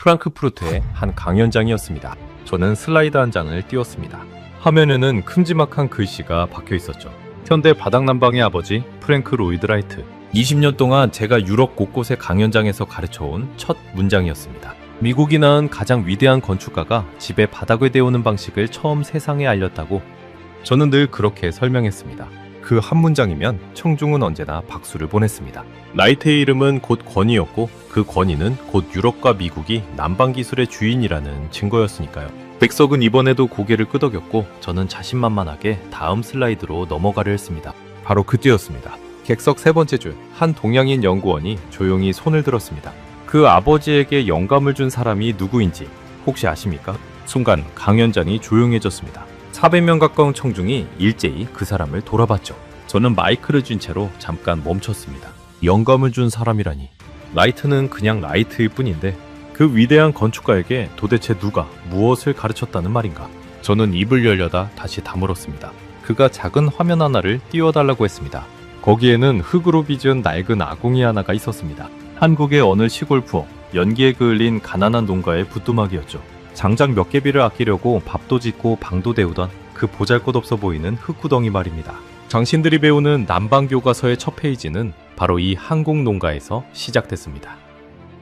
프랑크푸르트의 한 강연장이었습니다. 저는 슬라이드 한 장을 띄웠습니다. 화면에는 큼지막한 글씨가 박혀 있었죠. 현대 바닥난방의 아버지 프랭크 로이드 라이트. 20년 동안 제가 유럽 곳곳의 강연장에서 가르쳐온 첫 문장이었습니다. 미국이 낳은 가장 위대한 건축가가 집에 바닥을 데우는 방식을 처음 세상에 알렸다고 저는 늘 그렇게 설명했습니다. 그 한 문장이면 청중은 언제나 박수를 보냈습니다. 라이트의 이름은 곧 권위였고 그 권위는 곧 유럽과 미국이 난방기술의 주인이라는 증거였으니까요. 백석은 이번에도 고개를 끄덕였고 저는 자신만만하게 다음 슬라이드로 넘어가려 했습니다. 바로 그때였습니다. 객석 세 번째 줄, 한 동양인 연구원이 조용히 손을 들었습니다. 그 아버지에게 영감을 준 사람이 누구인지 혹시 아십니까? 순간 강연장이 조용해졌습니다. 400명 가까운 청중이 일제히 그 사람을 돌아봤죠. 저는 마이크를 쥔 채로 잠깐 멈췄습니다. 영감을 준 사람이라니. 라이트는 그냥 라이트일 뿐인데 그 위대한 건축가에게 도대체 누가 무엇을 가르쳤다는 말인가? 저는 입을 열려다 다시 다물었습니다. 그가 작은 화면 하나를 띄워달라고 했습니다. 거기에는 흙으로 빚은 낡은 아궁이 하나가 있었습니다. 한국의 어느 시골 부엌, 연기에 그을린 가난한 농가의 부뚜막이었죠. 장작 몇 개비를 아끼려고 밥도 짓고 방도 데우던 그 보잘것없어 보이는 흙구덩이 말입니다. 당신들이 배우는 난방교과서의 첫 페이지는 바로 이 한국 농가에서 시작됐습니다.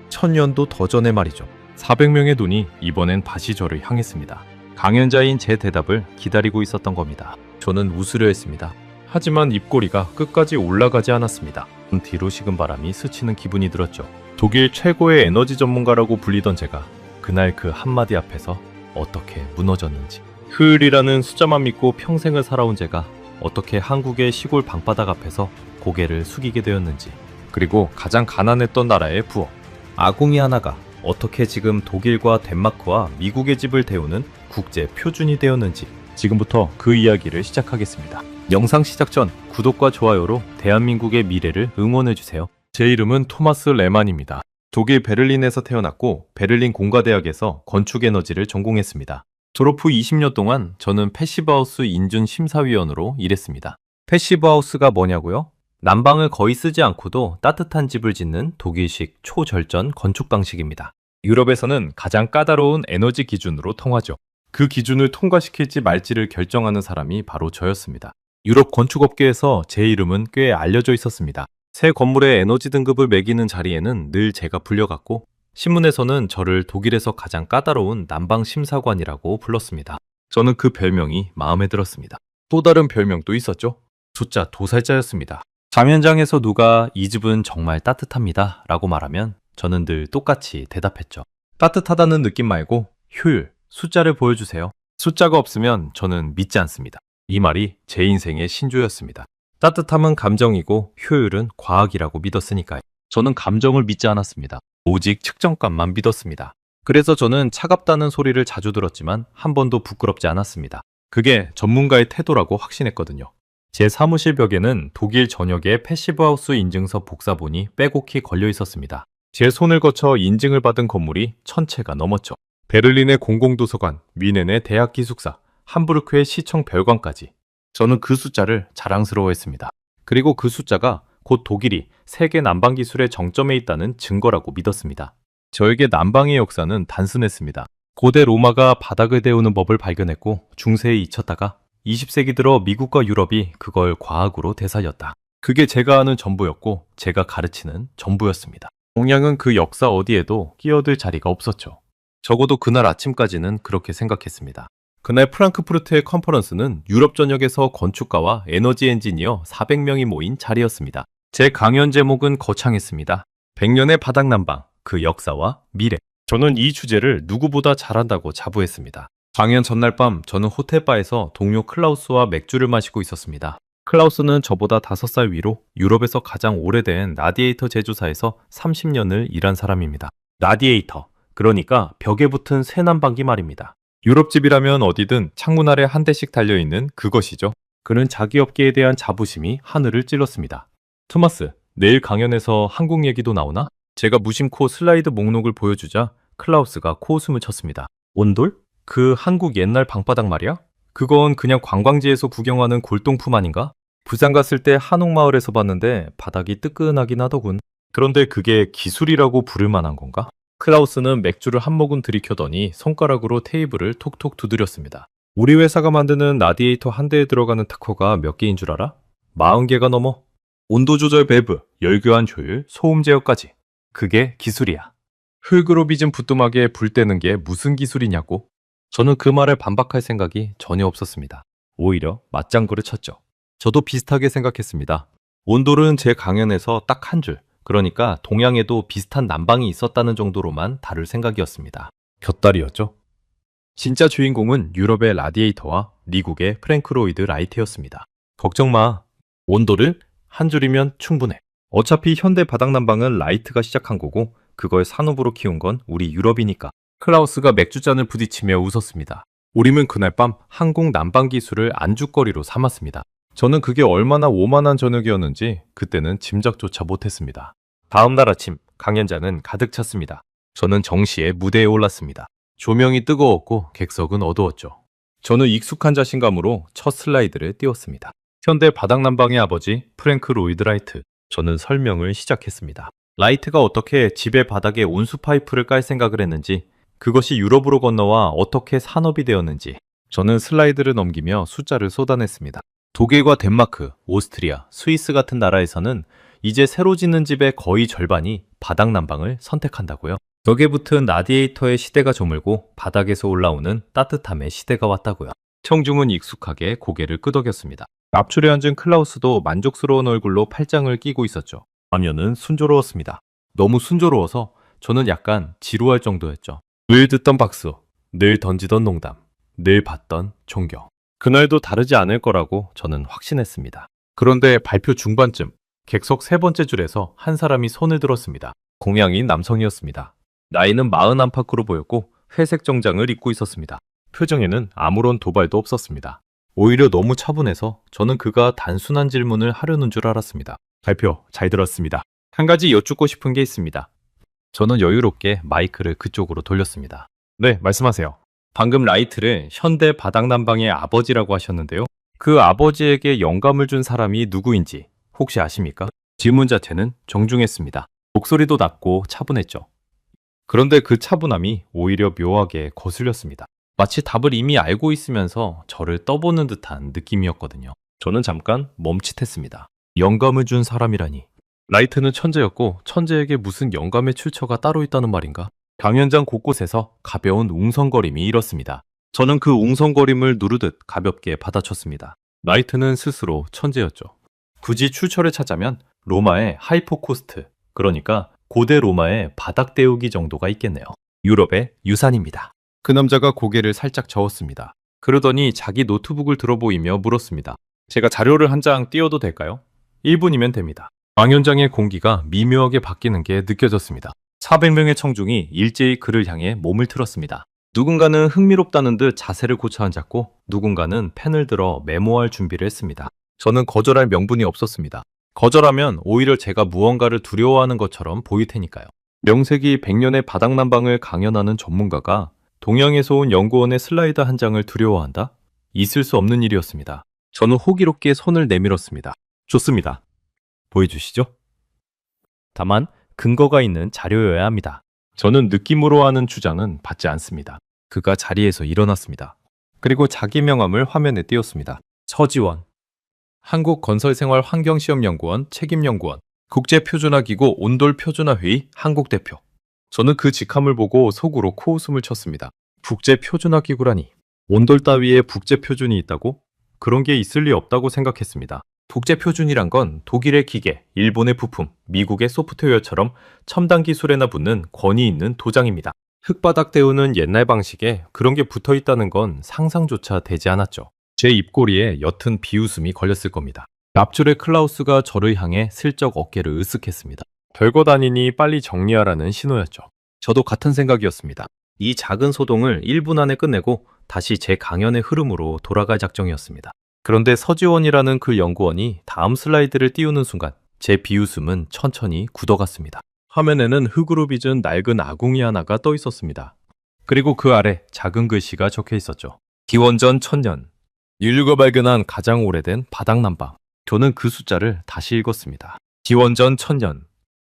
1000년도 더 전의 말이죠. 400명의 눈이 이번엔 다시 저를 향했습니다. 강연자인 제 대답을 기다리고 있었던 겁니다. 저는 웃으려 했습니다. 하지만 입꼬리가 끝까지 올라가지 않았습니다. 뒤로 식은 바람이 스치는 기분이 들었죠. 독일 최고의 에너지 전문가라고 불리던 제가 그날 그 한마디 앞에서 어떻게 무너졌는지, 흐을이라는 숫자만 믿고 평생을 살아온 제가 어떻게 한국의 시골 방바닥 앞에서 고개를 숙이게 되었는지, 그리고 가장 가난했던 나라의 부엌, 아궁이 하나가 어떻게 지금 독일과 덴마크와 미국의 집을 데우는 국제 표준이 되었는지, 지금부터 그 이야기를 시작하겠습니다. 영상 시작 전 구독과 좋아요로 대한민국의 미래를 응원해주세요. 제 이름은 토마스 레만입니다. 독일 베를린에서 태어났고 베를린 공과대학에서 건축에너지를 전공했습니다. 졸업 후 20년 동안 저는 패시브하우스 인준 심사위원으로 일했습니다. 패시브하우스가 뭐냐고요? 난방을 거의 쓰지 않고도 따뜻한 집을 짓는 독일식 초절전 건축 방식입니다. 유럽에서는 가장 까다로운 에너지 기준으로 통하죠. 그 기준을 통과시킬지 말지를 결정하는 사람이 바로 저였습니다. 유럽 건축업계에서 제 이름은 꽤 알려져 있었습니다. 새 건물의 에너지 등급을 매기는 자리에는 늘 제가 불려갔고 신문에서는 저를 독일에서 가장 까다로운 난방심사관이라고 불렀습니다. 저는 그 별명이 마음에 들었습니다. 또 다른 별명도 있었죠. 조짜 도살자였습니다. 자면장에서 누가 이 집은 정말 따뜻합니다 라고 말하면 저는 늘 똑같이 대답했죠. 따뜻하다는 느낌 말고 효율, 숫자를 보여주세요. 숫자가 없으면 저는 믿지 않습니다. 이 말이 제 인생의 신조였습니다. 따뜻함은 감정이고 효율은 과학이라고 믿었으니까요. 저는 감정을 믿지 않았습니다. 오직 측정값만 믿었습니다. 그래서 저는 차갑다는 소리를 자주 들었지만 한 번도 부끄럽지 않았습니다. 그게 전문가의 태도라고 확신했거든요. 제 사무실 벽에는 독일 전역의 패시브하우스 인증서 복사본이 빼곡히 걸려 있었습니다. 제 손을 거쳐 인증을 받은 건물이 1000채가 넘었죠. 베를린의 공공도서관, 뮌헨의 대학 기숙사, 함부르크의 시청 별관까지. 저는 그 숫자를 자랑스러워했습니다. 그리고 그 숫자가 곧 독일이 세계 난방 기술의 정점에 있다는 증거라고 믿었습니다. 저에게 난방의 역사는 단순했습니다. 고대 로마가 바닥을 데우는 법을 발견했고 중세에 잊혔다가 20세기 들어 미국과 유럽이 그걸 과학으로 되살렸다. 그게 제가 아는 전부였고 제가 가르치는 전부였습니다. 동양은 그 역사 어디에도 끼어들 자리가 없었죠. 적어도 그날 아침까지는 그렇게 생각했습니다. 그날 프랑크푸르트의 컨퍼런스는 유럽 전역에서 건축가와 에너지 엔지니어 400명이 모인 자리였습니다. 제 강연 제목은 거창했습니다. 100년의 바닥난방, 그 역사와 미래. 저는 이 주제를 누구보다 잘한다고 자부했습니다. 강연 전날 밤 저는 호텔바에서 동료 클라우스와 맥주를 마시고 있었습니다. 클라우스는 저보다 5살 위로 유럽에서 가장 오래된 라디에이터 제조사에서 30년을 일한 사람입니다. 라디에이터, 그러니까 벽에 붙은 새 난방기 말입니다. 유럽집이라면 어디든 창문 아래 한 대씩 달려있는 그것이죠. 그는 자기 업계에 대한 자부심이 하늘을 찔렀습니다. 토마스, 내일 강연에서 한국 얘기도 나오나? 제가 무심코 슬라이드 목록을 보여주자 클라우스가 코웃음을 쳤습니다. 온돌? 그 한국 옛날 방바닥 말이야? 그건 그냥 관광지에서 구경하는 골동품 아닌가? 부산 갔을 때 한옥마을에서 봤는데 바닥이 뜨끈하긴 하더군. 그런데 그게 기술이라고 부를 만한 건가? 클라우스는 맥주를 한 모금 들이켜더니 손가락으로 테이블을 톡톡 두드렸습니다. 우리 회사가 만드는 라디에이터 한 대에 들어가는 특허가 몇 개인 줄 알아? 40개가 넘어. 온도 조절 밸브, 열교환 효율, 소음 제어까지. 그게 기술이야. 흙으로 빚은 부뚜막에 불 떼는 게 무슨 기술이냐고. 저는 그 말에 반박할 생각이 전혀 없었습니다. 오히려 맞장구를 쳤죠. 저도 비슷하게 생각했습니다. 온돌은 제 강연에서 딱 한 줄, 그러니까 동양에도 비슷한 난방이 있었다는 정도로만 다룰 생각이었습니다. 곁다리였죠. 진짜 주인공은 유럽의 라디에이터와 미국의 프랭크 로이드 라이트였습니다. 걱정 마. 온도를 한 줄이면 충분해. 어차피 현대 바닥난방은 라이트가 시작한 거고 그걸 산업으로 키운 건 우리 유럽이니까. 클라우스가 맥주잔을 부딪히며 웃었습니다. 우리는 그날 밤 한국 난방 기술을 안주거리로 삼았습니다. 저는 그게 얼마나 오만한 저녁이었는지 그때는 짐작조차 못했습니다. 다음 날 아침 강연장은 가득 찼습니다. 저는 정시에 무대에 올랐습니다. 조명이 뜨거웠고 객석은 어두웠죠. 저는 익숙한 자신감으로 첫 슬라이드를 띄웠습니다. 현대 바닥난방의 아버지 프랭크 로이드 라이트. 저는 설명을 시작했습니다. 라이트가 어떻게 집의 바닥에 온수 파이프를 깔 생각을 했는지, 그것이 유럽으로 건너와 어떻게 산업이 되었는지, 저는 슬라이드를 넘기며 숫자를 쏟아냈습니다. 독일과 덴마크, 오스트리아, 스위스 같은 나라에서는 이제 새로 짓는 집의 거의 절반이 바닥난방을 선택한다고요. 벽에 붙은 라디에이터의 시대가 저물고 바닥에서 올라오는 따뜻함의 시대가 왔다고요. 청중은 익숙하게 고개를 끄덕였습니다. 앞줄에 앉은 클라우스도 만족스러운 얼굴로 팔짱을 끼고 있었죠. 화면은 순조로웠습니다. 너무 순조로워서 저는 약간 지루할 정도였죠. 늘 듣던 박수, 늘 던지던 농담, 늘 받던 존경. 그날도 다르지 않을 거라고 저는 확신했습니다. 그런데 발표 중반쯤 객석 세 번째 줄에서 한 사람이 손을 들었습니다. 공양인 남성이었습니다. 나이는 40 안팎으로 보였고 회색 정장을 입고 있었습니다. 표정에는 아무런 도발도 없었습니다. 오히려 너무 차분해서 저는 그가 단순한 질문을 하려는 줄 알았습니다. 발표 잘 들었습니다. 한 가지 여쭙고 싶은 게 있습니다. 저는 여유롭게 마이크를 그쪽으로 돌렸습니다. 네, 말씀하세요. 방금 라이트를 현대 바닥난방의 아버지라고 하셨는데요. 그 아버지에게 영감을 준 사람이 누구인지 혹시 아십니까? 질문 자체는 정중했습니다. 목소리도 낮고 차분했죠. 그런데 그 차분함이 오히려 묘하게 거슬렸습니다. 마치 답을 이미 알고 있으면서 저를 떠보는 듯한 느낌이었거든요. 저는 잠깐 멈칫했습니다. 영감을 준 사람이라니. 라이트는 천재였고 천재에게 무슨 영감의 출처가 따로 있다는 말인가? 강연장 곳곳에서 가벼운 웅성거림이 일었습니다. 저는 그 웅성거림을 누르듯 가볍게 받아쳤습니다. 라이트는 스스로 천재였죠. 굳이 출처를 찾자면 로마의 하이포코스트, 그러니까 고대 로마의 바닥 데우기 정도가 있겠네요. 유럽의 유산입니다. 그 남자가 고개를 살짝 저었습니다. 그러더니 자기 노트북을 들어보이며 물었습니다. 제가 자료를 한 장 띄워도 될까요? 1분이면 됩니다. 강연장의 공기가 미묘하게 바뀌는 게 느껴졌습니다. 400명의 청중이 일제히 그를 향해 몸을 틀었습니다. 누군가는 흥미롭다는 듯 자세를 고쳐 앉았고 누군가는 펜을 들어 메모할 준비를 했습니다. 저는 거절할 명분이 없었습니다. 거절하면 오히려 제가 무언가를 두려워하는 것처럼 보일 테니까요. 명색이 100년의 바닥난방을 강연하는 전문가가 동양에서 온 연구원의 슬라이드 한 장을 두려워한다? 있을 수 없는 일이었습니다. 저는 호기롭게 손을 내밀었습니다. 좋습니다. 보여주시죠. 다만 근거가 있는 자료여야 합니다. 저는 느낌으로 하는 주장은 받지 않습니다. 그가 자리에서 일어났습니다. 그리고 자기 명함을 화면에 띄웠습니다. 서지원, 한국건설생활환경시험연구원 책임연구원, 국제표준화기구 온돌표준화회의 한국대표. 저는 그 직함을 보고 속으로 코웃음을 쳤습니다. 국제표준화기구라니. 온돌 따위에 국제표준이 있다고? 그런 게 있을 리 없다고 생각했습니다. 국제표준이란 건 독일의 기계, 일본의 부품, 미국의 소프트웨어처럼 첨단 기술에나 붙는 권위 있는 도장입니다. 흙바닥 데우는 옛날 방식에 그런 게 붙어 있다는 건 상상조차 되지 않았죠. 제 입꼬리에 옅은 비웃음이 걸렸을 겁니다. 앞줄의 클라우스가 저를 향해 슬쩍 어깨를 으쓱했습니다. 별것 아니니 빨리 정리하라는 신호였죠. 저도 같은 생각이었습니다. 이 작은 소동을 1분 안에 끝내고 다시 제 강연의 흐름으로 돌아갈 작정이었습니다. 그런데 서지원이라는 그 연구원이 다음 슬라이드를 띄우는 순간 제 비웃음은 천천히 굳어갔습니다. 화면에는 흙으로 빚은 낡은 아궁이 하나가 떠 있었습니다. 그리고 그 아래 작은 글씨가 적혀 있었죠. 기원전 1000년, 인류가 발견한 가장 오래된 바닥난방. 저는 그 숫자를 다시 읽었습니다. 기원전 1000년,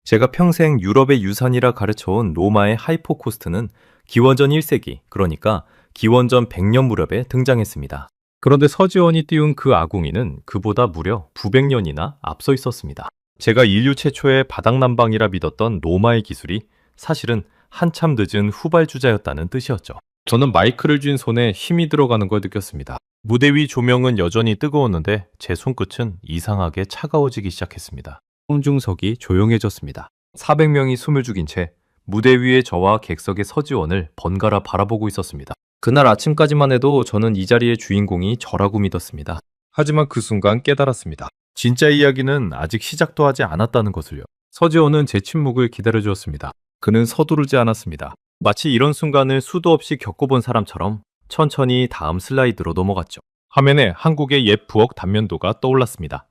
제가 평생 유럽의 유산이라 가르쳐온 로마의 하이포코스트는 기원전 1세기, 그러니까 기원전 100년 무렵에 등장했습니다. 그런데 서지원이 띄운 그 아궁이는 그보다 무려 900년이나 앞서 있었습니다. 제가 인류 최초의 바닥난방이라 믿었던 로마의 기술이 사실은 한참 늦은 후발주자였다는 뜻이었죠. 저는 마이크를 쥔 손에 힘이 들어가는 걸 느꼈습니다. 무대 위 조명은 여전히 뜨거웠는데 제 손끝은 이상하게 차가워지기 시작했습니다. 홍중석이 조용해졌습니다. 400명이 숨을 죽인 채 무대 위에 저와 객석의 서지원을 번갈아 바라보고 있었습니다. 그날 아침까지만 해도 저는 이 자리의 주인공이 저라고 믿었습니다. 하지만 그 순간 깨달았습니다. 진짜 이야기는 아직 시작도 하지 않았다는 것을요. 서지원은 제 침묵을 기다려주었습니다. 그는 서두르지 않았습니다. 마치 이런 순간을 수도 없이 겪어본 사람처럼 천천히 다음 슬라이드로 넘어갔죠. 화면에 한국의 옛 부엌 단면도가 떠올랐습니다.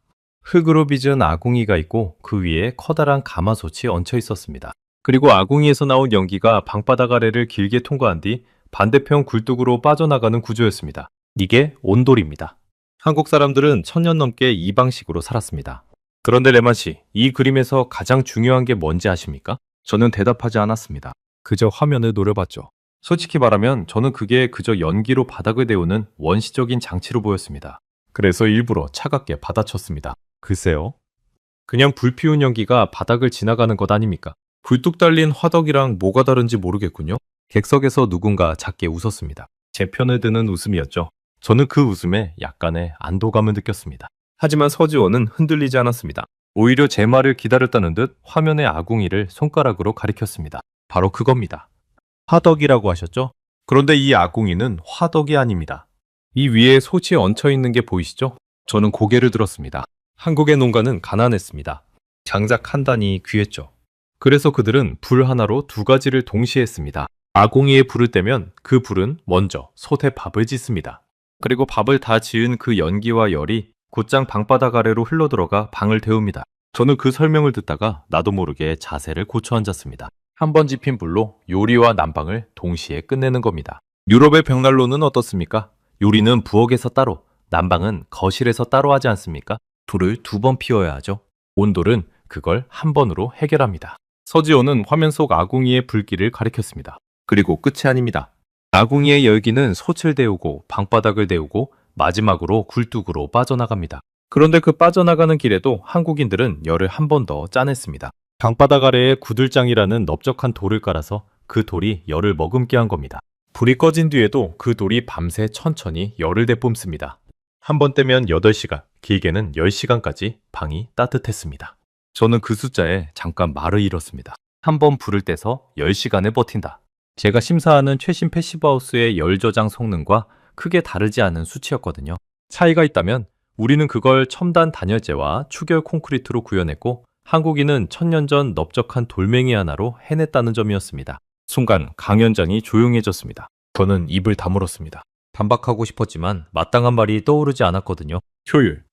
흙으로 빚은 아궁이가 있고 그 위에 커다란 가마솥이 얹혀 있었습니다. 그리고 아궁이에서 나온 연기가 방바닥 아래를 길게 통과한 뒤 반대편 굴뚝으로 빠져나가는 구조였습니다. 이게 온돌입니다. 한국 사람들은 1000년 넘게 이 방식으로 살았습니다. 그런데 레만 씨, 이 그림에서 가장 중요한 게 뭔지 아십니까? 저는 대답하지 않았습니다. 그저 화면을 노려봤죠. 솔직히 말하면 저는 그게 그저 연기로 바닥을 데우는 원시적인 장치로 보였습니다. 그래서 일부러 차갑게 받아쳤습니다. 글쎄요. 그냥 불 피운 연기가 바닥을 지나가는 것 아닙니까? 굴뚝 달린 화덕이랑 뭐가 다른지 모르겠군요. 객석에서 누군가 작게 웃었습니다. 제 편을 드는 웃음이었죠. 저는 그 웃음에 약간의 안도감을 느꼈습니다. 하지만 서지원은 흔들리지 않았습니다. 오히려 제 말을 기다렸다는 듯 화면의 아궁이를 손가락으로 가리켰습니다. 바로 그겁니다. 화덕이라고 하셨죠? 그런데 이 아궁이는 화덕이 아닙니다. 이 위에 솥이 얹혀 있는 게 보이시죠? 저는 고개를 들었습니다. 한국의 농가는 가난했습니다. 장작 한 단이 귀했죠. 그래서 그들은 불 하나로 두 가지를 동시에 했습니다. 아궁이에 불을 떼면 그 불은 먼저 솥에 밥을 짓습니다. 그리고 밥을 다 지은 그 연기와 열이 곧장 방바닥 아래로 흘러들어가 방을 데웁니다. 저는 그 설명을 듣다가 나도 모르게 자세를 고쳐 앉았습니다. 한 번 지핀 불로 요리와 난방을 동시에 끝내는 겁니다. 유럽의 벽난로는 어떻습니까? 요리는 부엌에서 따로, 난방은 거실에서 따로 하지 않습니까? 불을 2번 피워야 하죠. 온돌은 그걸 한 번으로 해결합니다. 서지호는 화면 속 아궁이의 불길을 가리켰습니다. 그리고 끝이 아닙니다. 아궁이의 열기는 솥을 데우고 방바닥을 데우고 마지막으로 굴뚝으로 빠져나갑니다. 그런데 그 빠져나가는 길에도 한국인들은 열을 한 번 더 짜냈습니다. 방바닥 아래에 구들장이라는 넓적한 돌을 깔아서 그 돌이 열을 머금게 한 겁니다. 불이 꺼진 뒤에도 그 돌이 밤새 천천히 열을 내뿜습니다. 한 번 떼면 8시간, 길게는 10시간까지 방이 따뜻했습니다. 저는 그 숫자에 잠깐 말을 잃었습니다. 한 번 불을 떼서 10시간을 버틴다. 제가 심사하는 최신 패시브하우스의 열 저장 성능과 크게 다르지 않은 수치였거든요. 차이가 있다면 우리는 그걸 첨단 단열재와 추결 콘크리트로 구현했고 한국인은 1000년 전 넓적한 돌멩이 하나로 해냈다는 점이었습니다. 순간 강연장이 조용해졌습니다. 저는 입을 다물었습니다. 반박하고 싶었지만 마땅한 말이 떠오르지 않았거든요. 효율.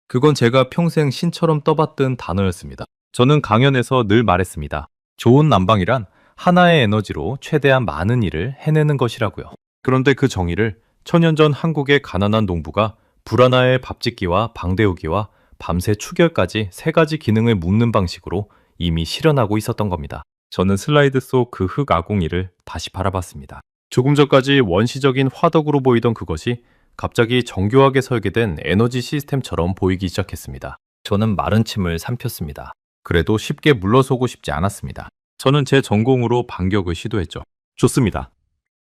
그건 제가 평생 신처럼 떠받든 단어였습니다. 저는 강연에서 늘 말했습니다. 좋은 난방이란 하나의 에너지로 최대한 많은 일을 해내는 것이라고요. 그런데 그 정의를 1000년 전 한국의 가난한 농부가 불 하나의 밥 짓기와 방 데우기와 밤새 추결까지 3가지 기능을 묶는 방식으로 이미 실현하고 있었던 겁니다. 저는 슬라이드 속 그 흙 아궁이를 다시 바라봤습니다. 조금 전까지 원시적인 화덕으로 보이던 그것이 갑자기 정교하게 설계된 에너지 시스템처럼 보이기 시작했습니다. 저는 마른 침을 삼켰습니다. 그래도 쉽게 물러서고 싶지 않았습니다. 저는 제 전공으로 반격을 시도했죠. 좋습니다.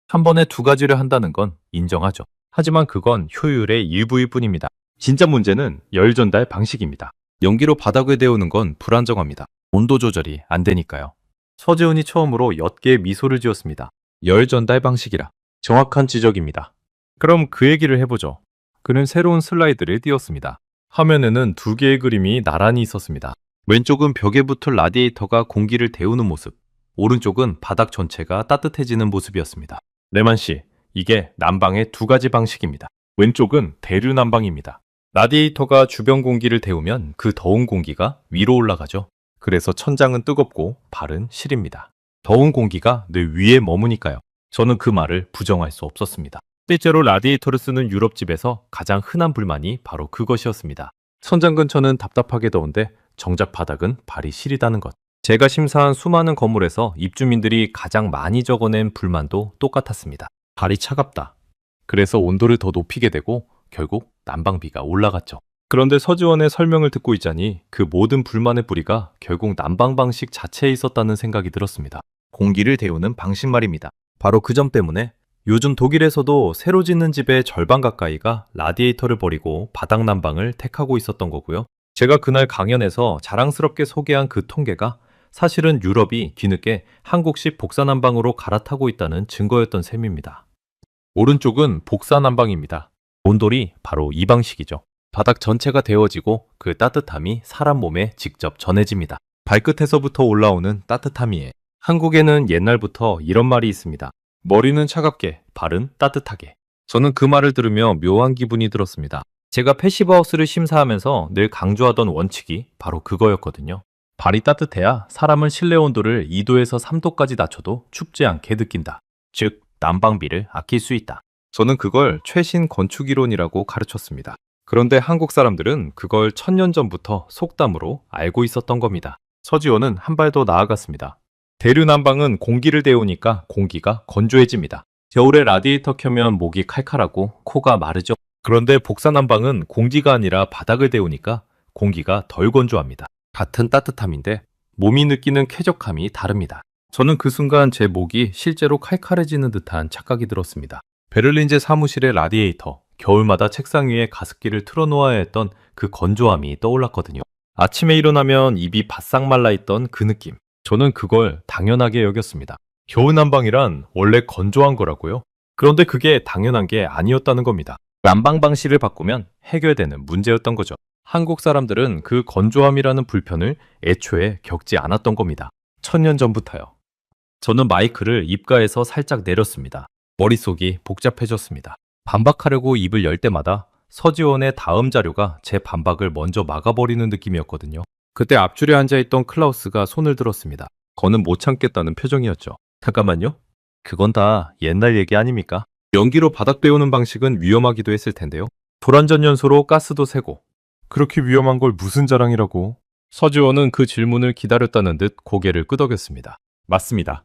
한 번에 2가지를 한다는 건 인정하죠. 하지만 그건 효율의 일부일 뿐입니다. 진짜 문제는 열 전달 방식입니다. 연기로 바닥을 데우는 건 불안정합니다. 온도 조절이 안 되니까요. 서지훈이 처음으로 옅게 미소를 지었습니다. 열 전달 방식이라. 정확한 지적입니다. 그럼 그 얘기를 해보죠. 그는 새로운 슬라이드를 띄웠습니다. 화면에는 2개의 그림이 나란히 있었습니다. 왼쪽은 벽에 붙을 라디에이터가 공기를 데우는 모습, 오른쪽은 바닥 전체가 따뜻해지는 모습이었습니다. 레만 씨, 이게 난방의 2가지 방식입니다. 왼쪽은 대류 난방입니다. 라디에이터가 주변 공기를 데우면 그 더운 공기가 위로 올라가죠. 그래서 천장은 뜨겁고 발은 시립니다. 더운 공기가 늘 위에 머무니까요. 저는 그 말을 부정할 수 없었습니다. 실제로 라디에이터를 쓰는 유럽집에서 가장 흔한 불만이 바로 그것이었습니다. 천장 근처는 답답하게 더운데 정작 바닥은 발이 시리다는 것. 제가 심사한 수많은 건물에서 입주민들이 가장 많이 적어낸 불만도 똑같았습니다. 발이 차갑다. 그래서 온도를 더 높이게 되고 결국 난방비가 올라갔죠. 그런데 서지원의 설명을 듣고 있자니 그 모든 불만의 뿌리가 결국 난방 방식 자체에 있었다는 생각이 들었습니다. 공기를 데우는 방식 말입니다. 바로 그 점 때문에 요즘 독일에서도 새로 짓는 집의 절반 가까이가 라디에이터를 버리고 바닥 난방을 택하고 있었던 거고요. 제가 그날 강연에서 자랑스럽게 소개한 그 통계가 사실은 유럽이 뒤늦게 한국식 복사난방으로 갈아타고 있다는 증거였던 셈입니다. 오른쪽은 복사난방입니다. 온돌이 바로 이 방식이죠. 바닥 전체가 데워지고 그 따뜻함이 사람 몸에 직접 전해집니다. 발끝에서부터 올라오는 따뜻함이에 한국에는 옛날부터 이런 말이 있습니다. 머리는 차갑게, 발은 따뜻하게. 저는 그 말을 들으며 묘한 기분이 들었습니다. 제가 패시브하우스를 심사하면서 늘 강조하던 원칙이 바로 그거였거든요. 발이 따뜻해야 사람은 실내 온도를 2도에서 3도까지 낮춰도 춥지 않게 느낀다. 즉, 난방비를 아낄 수 있다. 저는 그걸 최신 건축이론이라고 가르쳤습니다. 그런데 한국 사람들은 그걸 1000년 전부터 속담으로 알고 있었던 겁니다. 서지원은 한 발 더 나아갔습니다. 대류 난방은 공기를 데우니까 공기가 건조해집니다. 겨울에 라디에이터 켜면 목이 칼칼하고 코가 마르죠. 그런데 복사 난방은 공기가 아니라 바닥을 데우니까 공기가 덜 건조합니다. 같은 따뜻함인데 몸이 느끼는 쾌적함이 다릅니다. 저는 그 순간 제 목이 실제로 칼칼해지는 듯한 착각이 들었습니다. 베를린제 사무실의 라디에이터, 겨울마다 책상 위에 가습기를 틀어놓아야 했던 그 건조함이 떠올랐거든요. 아침에 일어나면 입이 바싹 말라있던 그 느낌. 저는 그걸 당연하게 여겼습니다. 겨울 난방이란 원래 건조한 거라고요? 그런데 그게 당연한 게 아니었다는 겁니다. 난방 방식을 바꾸면 해결되는 문제였던 거죠. 한국 사람들은 그 건조함이라는 불편을 애초에 겪지 않았던 겁니다. 1000년 전부터요. 저는 마이크를 입가에서 살짝 내렸습니다. 머릿속이 복잡해졌습니다. 반박하려고 입을 열 때마다 서지원의 다음 자료가 제 반박을 먼저 막아버리는 느낌이었거든요. 그때 앞줄에 앉아있던 클라우스가 손을 들었습니다. 거는 못 참겠다는 표정이었죠. 잠깐만요. 그건 다 옛날 얘기 아닙니까? 연기로 바닥 데우는 방식은 위험하기도 했을 텐데요. 불완전연소로 가스도 새고. 그렇게 위험한 걸 무슨 자랑이라고. 서지원은 그 질문을 기다렸다는 듯 고개를 끄덕였습니다. 맞습니다.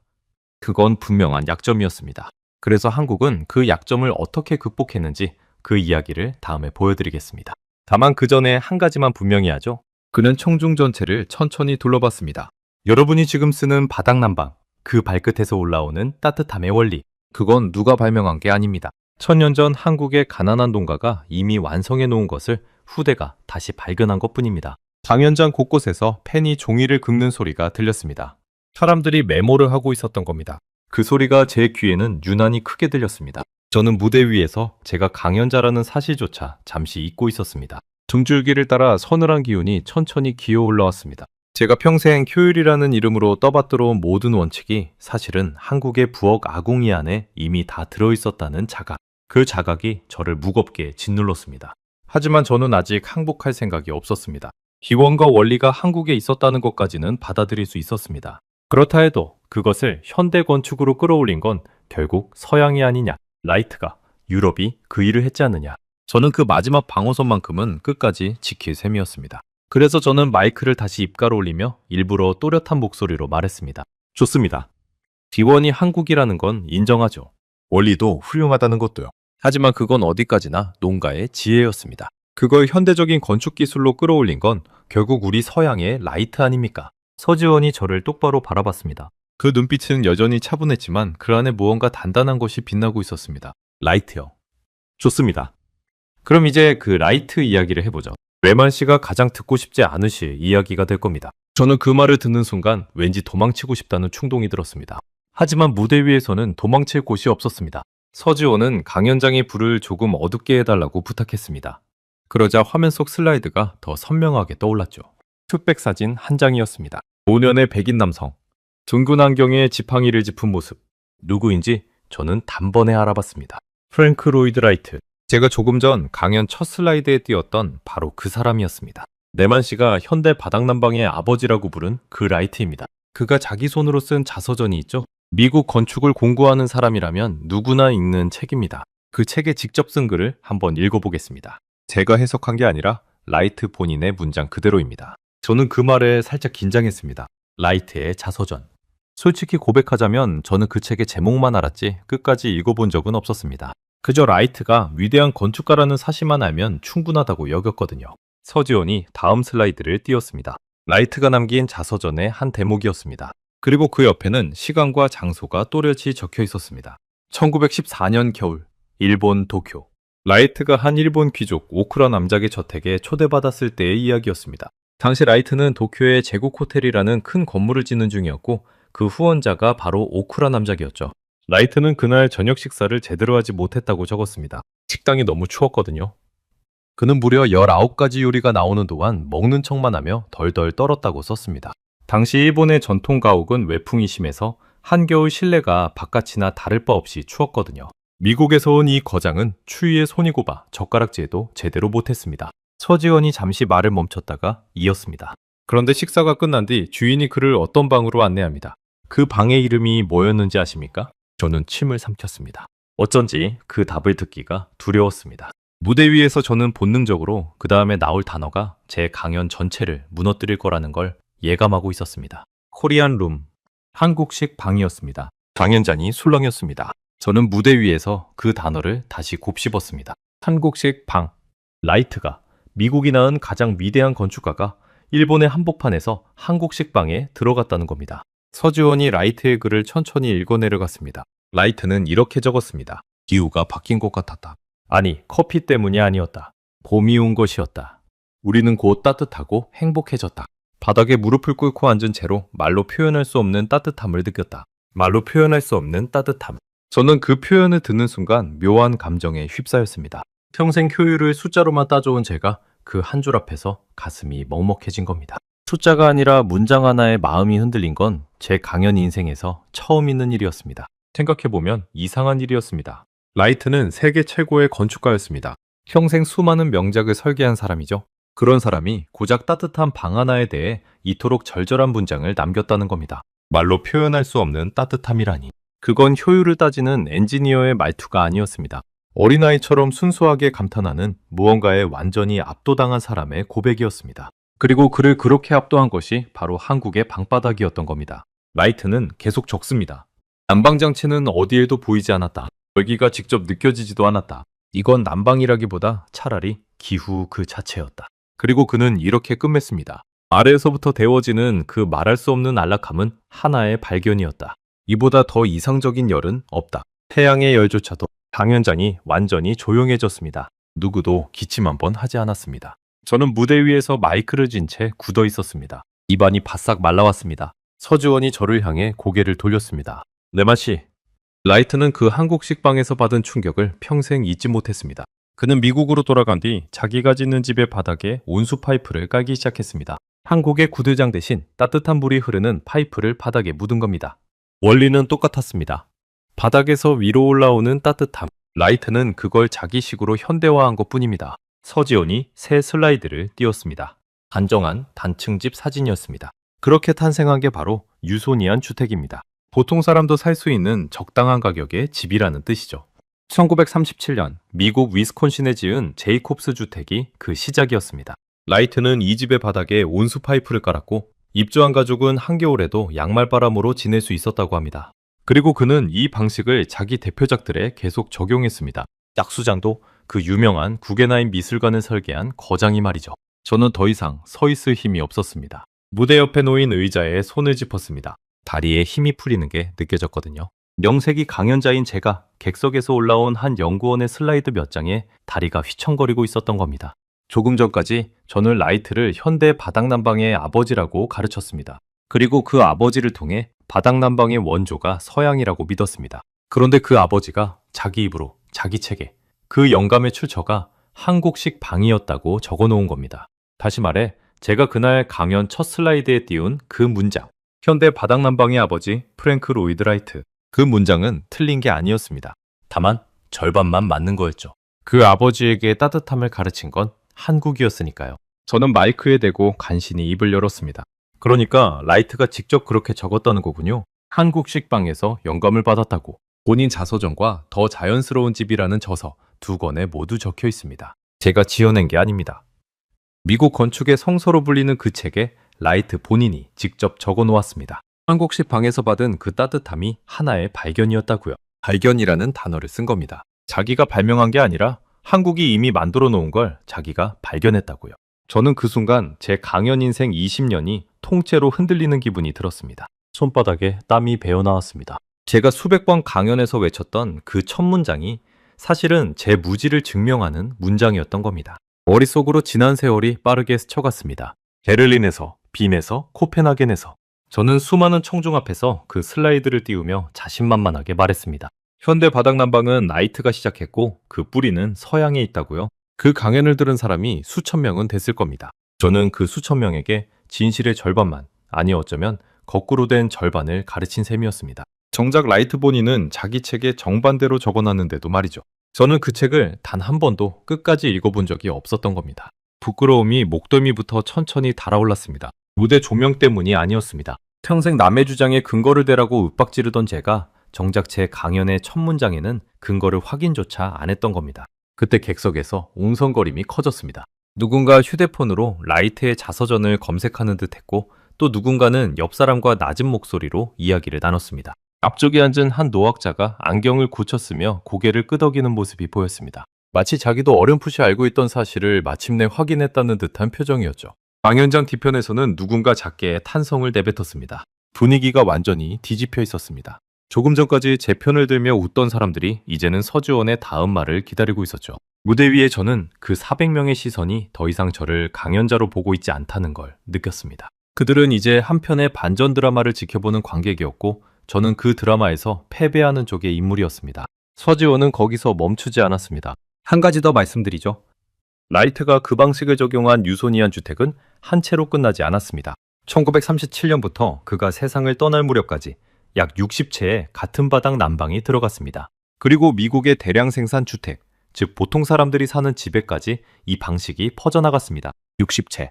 그건 분명한 약점이었습니다. 그래서 한국은 그 약점을 어떻게 극복했는지 그 이야기를 다음에 보여드리겠습니다. 다만 그 전에 한 가지만 분명히 하죠. 그는 청중 전체를 천천히 둘러봤습니다. 여러분이 지금 쓰는 바닥 난방, 그 발끝에서 올라오는 따뜻함의 원리, 그건 누가 발명한 게 아닙니다. 1000년 전 한국의 가난한 농가가 이미 완성해 놓은 것을 후대가 다시 발견한 것뿐입니다. 강연장 곳곳에서 팬이 종이를 긁는 소리가 들렸습니다. 사람들이 메모를 하고 있었던 겁니다. 그 소리가 제 귀에는 유난히 크게 들렸습니다. 저는 무대 위에서 제가 강연자라는 사실조차 잠시 잊고 있었습니다. 등줄기를 따라 서늘한 기운이 천천히 기어 올라왔습니다. 제가 평생 효율이라는 이름으로 떠받들어온 모든 원칙이 사실은 한국의 부엌 아궁이 안에 이미 다 들어있었다는 자각. 그 자각이 저를 무겁게 짓눌렀습니다. 하지만 저는 아직 항복할 생각이 없었습니다. 기원과 원리가 한국에 있었다는 것까지는 받아들일 수 있었습니다. 그렇다 해도 그것을 현대 건축으로 끌어올린 건 결국 서양이 아니냐, 라이트가, 유럽이 그 일을 했지 않느냐. 저는 그 마지막 방어선만큼은 끝까지 지킬 셈이었습니다. 그래서 저는 마이크를 다시 입가로 올리며 일부러 또렷한 목소리로 말했습니다. 좋습니다. 기원이 한국이라는 건 인정하죠. 원리도 훌륭하다는 것도요. 하지만 그건 어디까지나 농가의 지혜였습니다. 그걸 현대적인 건축 기술로 끌어올린 건 결국 우리 서양의 라이트 아닙니까? 서지원이 저를 똑바로 바라봤습니다. 그 눈빛은 여전히 차분했지만 그 안에 무언가 단단한 것이 빛나고 있었습니다. 라이트요. 좋습니다. 그럼 이제 그 라이트 이야기를 해보죠. 레만 씨가 가장 듣고 싶지 않으실 이야기가 될 겁니다. 저는 그 말을 듣는 순간 왠지 도망치고 싶다는 충동이 들었습니다. 하지만 무대 위에서는 도망칠 곳이 없었습니다. 서지원은 강연장의 불을 조금 어둡게 해달라고 부탁했습니다. 그러자 화면 속 슬라이드가 더 선명하게 떠올랐죠. 흑백 사진 한 장이었습니다. 노년의 백인 남성, 둥근 안경에 지팡이를 짚은 모습. 누구인지 저는 단번에 알아봤습니다. 프랭크 로이드 라이트. 제가 조금 전 강연 첫 슬라이드에 띄었던 바로 그 사람이었습니다. 레만 씨가 현대 바닥난방의 아버지라고 부른 그 라이트입니다. 그가 자기 손으로 쓴 자서전이 있죠. 미국 건축을 공부하는 사람이라면 누구나 읽는 책입니다. 그 책에 직접 쓴 글을 한번 읽어보겠습니다. 제가 해석한 게 아니라 라이트 본인의 문장 그대로입니다. 저는 그 말에 살짝 긴장했습니다. 라이트의 자서전. 솔직히 고백하자면 저는 그 책의 제목만 알았지 끝까지 읽어본 적은 없었습니다. 그저 라이트가 위대한 건축가라는 사실만 알면 충분하다고 여겼거든요. 서지원이 다음 슬라이드를 띄웠습니다. 라이트가 남긴 자서전의 한 대목이었습니다. 그리고 그 옆에는 시간과 장소가 또렷이 적혀 있었습니다. 1914년 겨울, 일본 도쿄. 라이트가 한 일본 귀족 오쿠라 남작의 저택에 초대받았을 때의 이야기였습니다. 당시 라이트는 도쿄의 제국 호텔이라는 큰 건물을 짓는 중이었고 그 후원자가 바로 오쿠라 남작이었죠. 라이트는 그날 저녁 식사를 제대로 하지 못했다고 적었습니다. 식당이 너무 추웠거든요. 그는 무려 19가지 요리가 나오는 동안 먹는 척만 하며 덜덜 떨었다고 썼습니다. 당시 일본의 전통 가옥은 외풍이 심해서 한겨울 실내가 바깥이나 다를 바 없이 추웠거든요. 미국에서 온 이 거장은 추위에 손이 곱아 젓가락질도 제대로 못했습니다. 서지원이 잠시 말을 멈췄다가 이었습니다. 그런데 식사가 끝난 뒤 주인이 그를 어떤 방으로 안내합니다. 그 방의 이름이 뭐였는지 아십니까? 저는 침을 삼켰습니다. 어쩐지 그 답을 듣기가 두려웠습니다. 무대 위에서 저는 본능적으로 그 다음에 나올 단어가 제 강연 전체를 무너뜨릴 거라는 걸 예감하고 있었습니다. 코리안 룸, 한국식 방이었습니다. 강연자니 술렁이었습니다. 저는 무대 위에서 그 단어를 다시 곱씹었습니다. 한국식 방. 라이트가 미국이 낳은 가장 위대한 건축가가 일본의 한복판에서 한국식 방에 들어갔다는 겁니다. 서지원이 라이트의 글을 천천히 읽어내려갔습니다. 라이트는 이렇게 적었습니다. 기후가 바뀐 것 같았다. 아니, 커피 때문이 아니었다. 봄이 온 것이었다. 우리는 곧 따뜻하고 행복해졌다. 바닥에 무릎을 꿇고 앉은 채로 말로 표현할 수 없는 따뜻함을 느꼈다. 말로 표현할 수 없는 따뜻함. 저는 그 표현을 듣는 순간 묘한 감정에 휩싸였습니다. 평생 효율을 숫자로만 따져온 제가 그 한 줄 앞에서 가슴이 먹먹해진 겁니다. 숫자가 아니라 문장 하나에 마음이 흔들린 건 제 강연 인생에서 처음 있는 일이었습니다. 생각해보면 이상한 일이었습니다. 라이트는 세계 최고의 건축가였습니다. 평생 수많은 명작을 설계한 사람이죠. 그런 사람이 고작 따뜻한 방 하나에 대해 이토록 절절한 문장을 남겼다는 겁니다. 말로 표현할 수 없는 따뜻함이라니. 그건 효율을 따지는 엔지니어의 말투가 아니었습니다. 어린아이처럼 순수하게 감탄하는 무언가에 완전히 압도당한 사람의 고백이었습니다. 그리고 그를 그렇게 압도한 것이 바로 한국의 방바닥이었던 겁니다. 라이트는 계속 적습니다. 난방장치는 어디에도 보이지 않았다. 열기가 직접 느껴지지도 않았다. 이건 난방이라기보다 차라리 기후 그 자체였다. 그리고 그는 이렇게 끝맺습니다. 아래에서부터 데워지는 그 말할 수 없는 안락함은 하나의 발견이었다. 이보다 더 이상적인 열은 없다. 태양의 열조차도. 강연장이 완전히 조용해졌습니다. 누구도 기침 한 번 하지 않았습니다. 저는 무대 위에서 마이크를 쥔 채 굳어 있었습니다. 입안이 바싹 말라왔습니다. 서지원이 저를 향해 고개를 돌렸습니다. 레마씨. 라이트는 그 한국식 방에서 받은 충격을 평생 잊지 못했습니다. 그는 미국으로 돌아간 뒤 자기가 짓는 집의 바닥에 온수 파이프를 깔기 시작했습니다. 한국의 구들장 대신 따뜻한 물이 흐르는 파이프를 바닥에 묻은 겁니다. 원리는 똑같았습니다. 바닥에서 위로 올라오는 따뜻함. 라이트는 그걸 자기식으로 현대화한 것뿐입니다. 서지원이 새 슬라이드를 띄웠습니다. 단정한 단층집 사진이었습니다. 그렇게 탄생한 게 바로 유소니안 주택입니다. 보통 사람도 살 수 있는 적당한 가격의 집이라는 뜻이죠. 1937년 미국 위스콘신에 지은 제이콥스 주택이 그 시작이었습니다. 라이트는 이 집의 바닥에 온수 파이프를 깔았고 입주한 가족은 한겨울에도 양말바람으로 지낼 수 있었다고 합니다. 그리고 그는 이 방식을 자기 대표작들에 계속 적용했습니다. 약수장도 그 유명한 구겐하임 미술관을 설계한 거장이 말이죠. 저는 더 이상 서 있을 힘이 없었습니다. 무대 옆에 놓인 의자에 손을 짚었습니다. 다리에 힘이 풀리는 게 느껴졌거든요. 명색이 강연자인 제가 객석에서 올라온 한 연구원의 슬라이드 몇 장에 다리가 휘청거리고 있었던 겁니다. 조금 전까지 저는 라이트를 현대 바닥난방의 아버지라고 가르쳤습니다. 그리고 그 아버지를 통해 바닥난방의 원조가 서양이라고 믿었습니다. 그런데 그 아버지가 자기 입으로 자기 책에 그 영감의 출처가 한국식 방이었다고 적어놓은 겁니다. 다시 말해 제가 그날 강연 첫 슬라이드에 띄운 그 문장, 현대 바닥난방의 아버지 프랭크 로이드 라이트. 그 문장은 틀린 게 아니었습니다. 다만 절반만 맞는 거였죠. 그 아버지에게 따뜻함을 가르친 건 한국이었으니까요. 저는 마이크에 대고 간신히 입을 열었습니다. 그러니까 라이트가 직접 그렇게 적었다는 거군요. 한국식 방에서 영감을 받았다고. 본인 자서전과 더 자연스러운 집이라는 저서 두 권에 모두 적혀 있습니다. 제가 지어낸 게 아닙니다. 미국 건축의 성서로 불리는 그 책에 라이트 본인이 직접 적어 놓았습니다. 한국식 방에서 받은 그 따뜻함이 하나의 발견이었다고요. 발견이라는 단어를 쓴 겁니다. 자기가 발명한 게 아니라 한국이 이미 만들어 놓은 걸 자기가 발견했다고요. 저는 그 순간 제 강연 인생 20년이 통째로 흔들리는 기분이 들었습니다. 손바닥에 땀이 배어 나왔습니다. 제가 수백 번 강연에서 외쳤던 그 첫 문장이 사실은 제 무지를 증명하는 문장이었던 겁니다. 머릿속으로 지난 세월이 빠르게 스쳐갔습니다. 베를린에서, 빔에서, 코펜하겐에서 저는 수많은 청중 앞에서 그 슬라이드를 띄우며 자신만만하게 말했습니다. 현대 바닥난방은 라이트가 시작했고 그 뿌리는 서양에 있다고요. 그 강연을 들은 사람이 수천 명은 됐을 겁니다. 저는 그 수천 명에게 진실의 절반만, 아니 어쩌면 거꾸로 된 절반을 가르친 셈이었습니다. 정작 라이트 보니는 자기 책에 정반대로 적어놨는데도 말이죠. 저는 그 책을 단 한 번도 끝까지 읽어본 적이 없었던 겁니다. 부끄러움이 목덜미부터 천천히 달아올랐습니다. 무대 조명 때문이 아니었습니다. 평생 남의 주장에 근거를 대라고 윽박지르던 제가 정작 제 강연의 첫 문장에는 근거를 확인조차 안 했던 겁니다. 그때 객석에서 웅성거림이 커졌습니다. 누군가 휴대폰으로 라이트의 자서전을 검색하는 듯 했고 또 누군가는 옆 사람과 낮은 목소리로 이야기를 나눴습니다. 앞쪽에 앉은 한 노학자가 안경을 고쳤으며 고개를 끄덕이는 모습이 보였습니다. 마치 자기도 어렴풋이 알고 있던 사실을 마침내 확인했다는 듯한 표정이었죠. 강연장 뒤편에서는 누군가 작게 탄성을 내뱉었습니다. 분위기가 완전히 뒤집혀 있었습니다. 조금 전까지 제 편을 들며 웃던 사람들이 이제는 서주원의 다음 말을 기다리고 있었죠. 무대 위에 저는 그 400명의 시선이 더 이상 저를 강연자로 보고 있지 않다는 걸 느꼈습니다. 그들은 이제 한 편의 반전 드라마를 지켜보는 관객이었고 저는 그 드라마에서 패배하는 쪽의 인물이었습니다. 서지원은 거기서 멈추지 않았습니다. 한 가지 더 말씀드리죠. 라이트가 그 방식을 적용한 유소니안 주택은 한 채로 끝나지 않았습니다. 1937년부터 그가 세상을 떠날 무렵까지 약 60채의 같은 바닥 난방이 들어갔습니다. 그리고 미국의 대량 생산 주택, 즉 보통 사람들이 사는 집에까지 이 방식이 퍼져나갔습니다. 60채.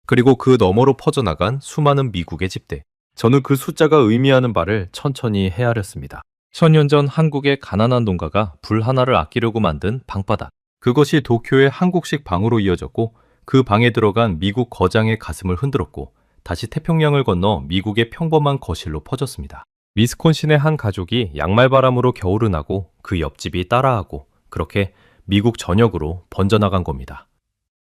그리고 그 너머로 퍼져나간 수많은 미국의 집들. 저는 그 숫자가 의미하는 바를 천천히 헤아렸습니다. 천년 전 한국의 가난한 농가가 불 하나를 아끼려고 만든 방바닥. 그것이 도쿄의 한국식 방으로 이어졌고 그 방에 들어간 미국 거장의 가슴을 흔들었고 다시 태평양을 건너 미국의 평범한 거실로 퍼졌습니다. 위스콘신의 한 가족이 양말바람으로 겨울을 나고 그 옆집이 따라하고 그렇게 미국 전역으로 번져나간 겁니다.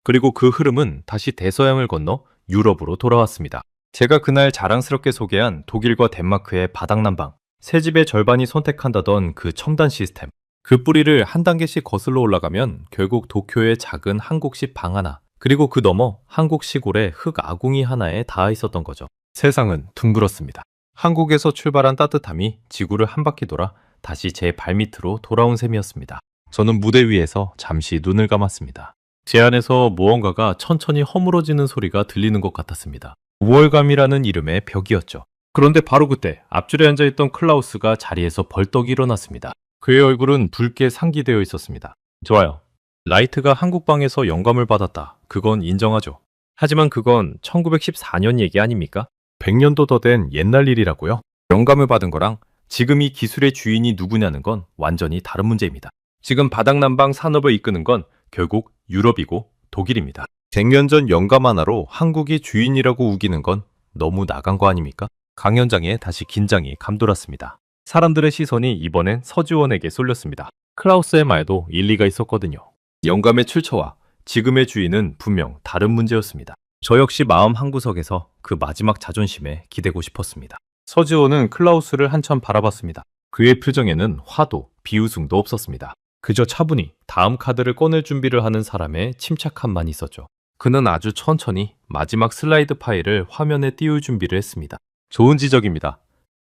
그리고 그 흐름은 다시 대서양을 건너 유럽으로 돌아왔습니다. 제가 그날 자랑스럽게 소개한 독일과 덴마크의 바닥난방, 새 집의 절반이 선택한다던 그 첨단 시스템. 그 뿌리를 한 단계씩 거슬러 올라가면 결국 도쿄의 작은 한국식 방 하나, 그리고 그 너머 한국 시골의 흙 아궁이 하나에 닿아 있었던 거죠. 세상은 둥글었습니다. 한국에서 출발한 따뜻함이 지구를 한 바퀴 돌아 다시 제 발밑으로 돌아온 셈이었습니다. 저는 무대 위에서 잠시 눈을 감았습니다. 제 안에서 무언가가 천천히 허물어지는 소리가 들리는 것 같았습니다. 우월감이라는 이름의 벽이었죠. 그런데 바로 그때 앞줄에 앉아있던 클라우스가 자리에서 벌떡 일어났습니다. 그의 얼굴은 붉게 상기되어 있었습니다. 좋아요. 라이트가 한국방에서 영감을 받았다. 그건 인정하죠. 하지만 그건 1914년 얘기 아닙니까? 100년도 더 된 옛날 일이라고요? 영감을 받은 거랑 지금 이 기술의 주인이 누구냐는 건 완전히 다른 문제입니다. 지금 바닥난방 산업을 이끄는 건 결국 유럽이고 독일입니다. 100년 전 영감 하나로 한국이 주인이라고 우기는 건 너무 나간 거 아닙니까? 강연장에 다시 긴장이 감돌았습니다. 사람들의 시선이 이번엔 서지원에게 쏠렸습니다. 클라우스의 말도 일리가 있었거든요. 영감의 출처와 지금의 주인은 분명 다른 문제였습니다. 저 역시 마음 한구석에서 그 마지막 자존심에 기대고 싶었습니다. 서지원은 클라우스를 한참 바라봤습니다. 그의 표정에는 화도 비웃음도 없었습니다. 그저 차분히 다음 카드를 꺼낼 준비를 하는 사람의 침착함만 있었죠. 그는 아주 천천히 마지막 슬라이드 파일을 화면에 띄울 준비를 했습니다. 좋은 지적입니다.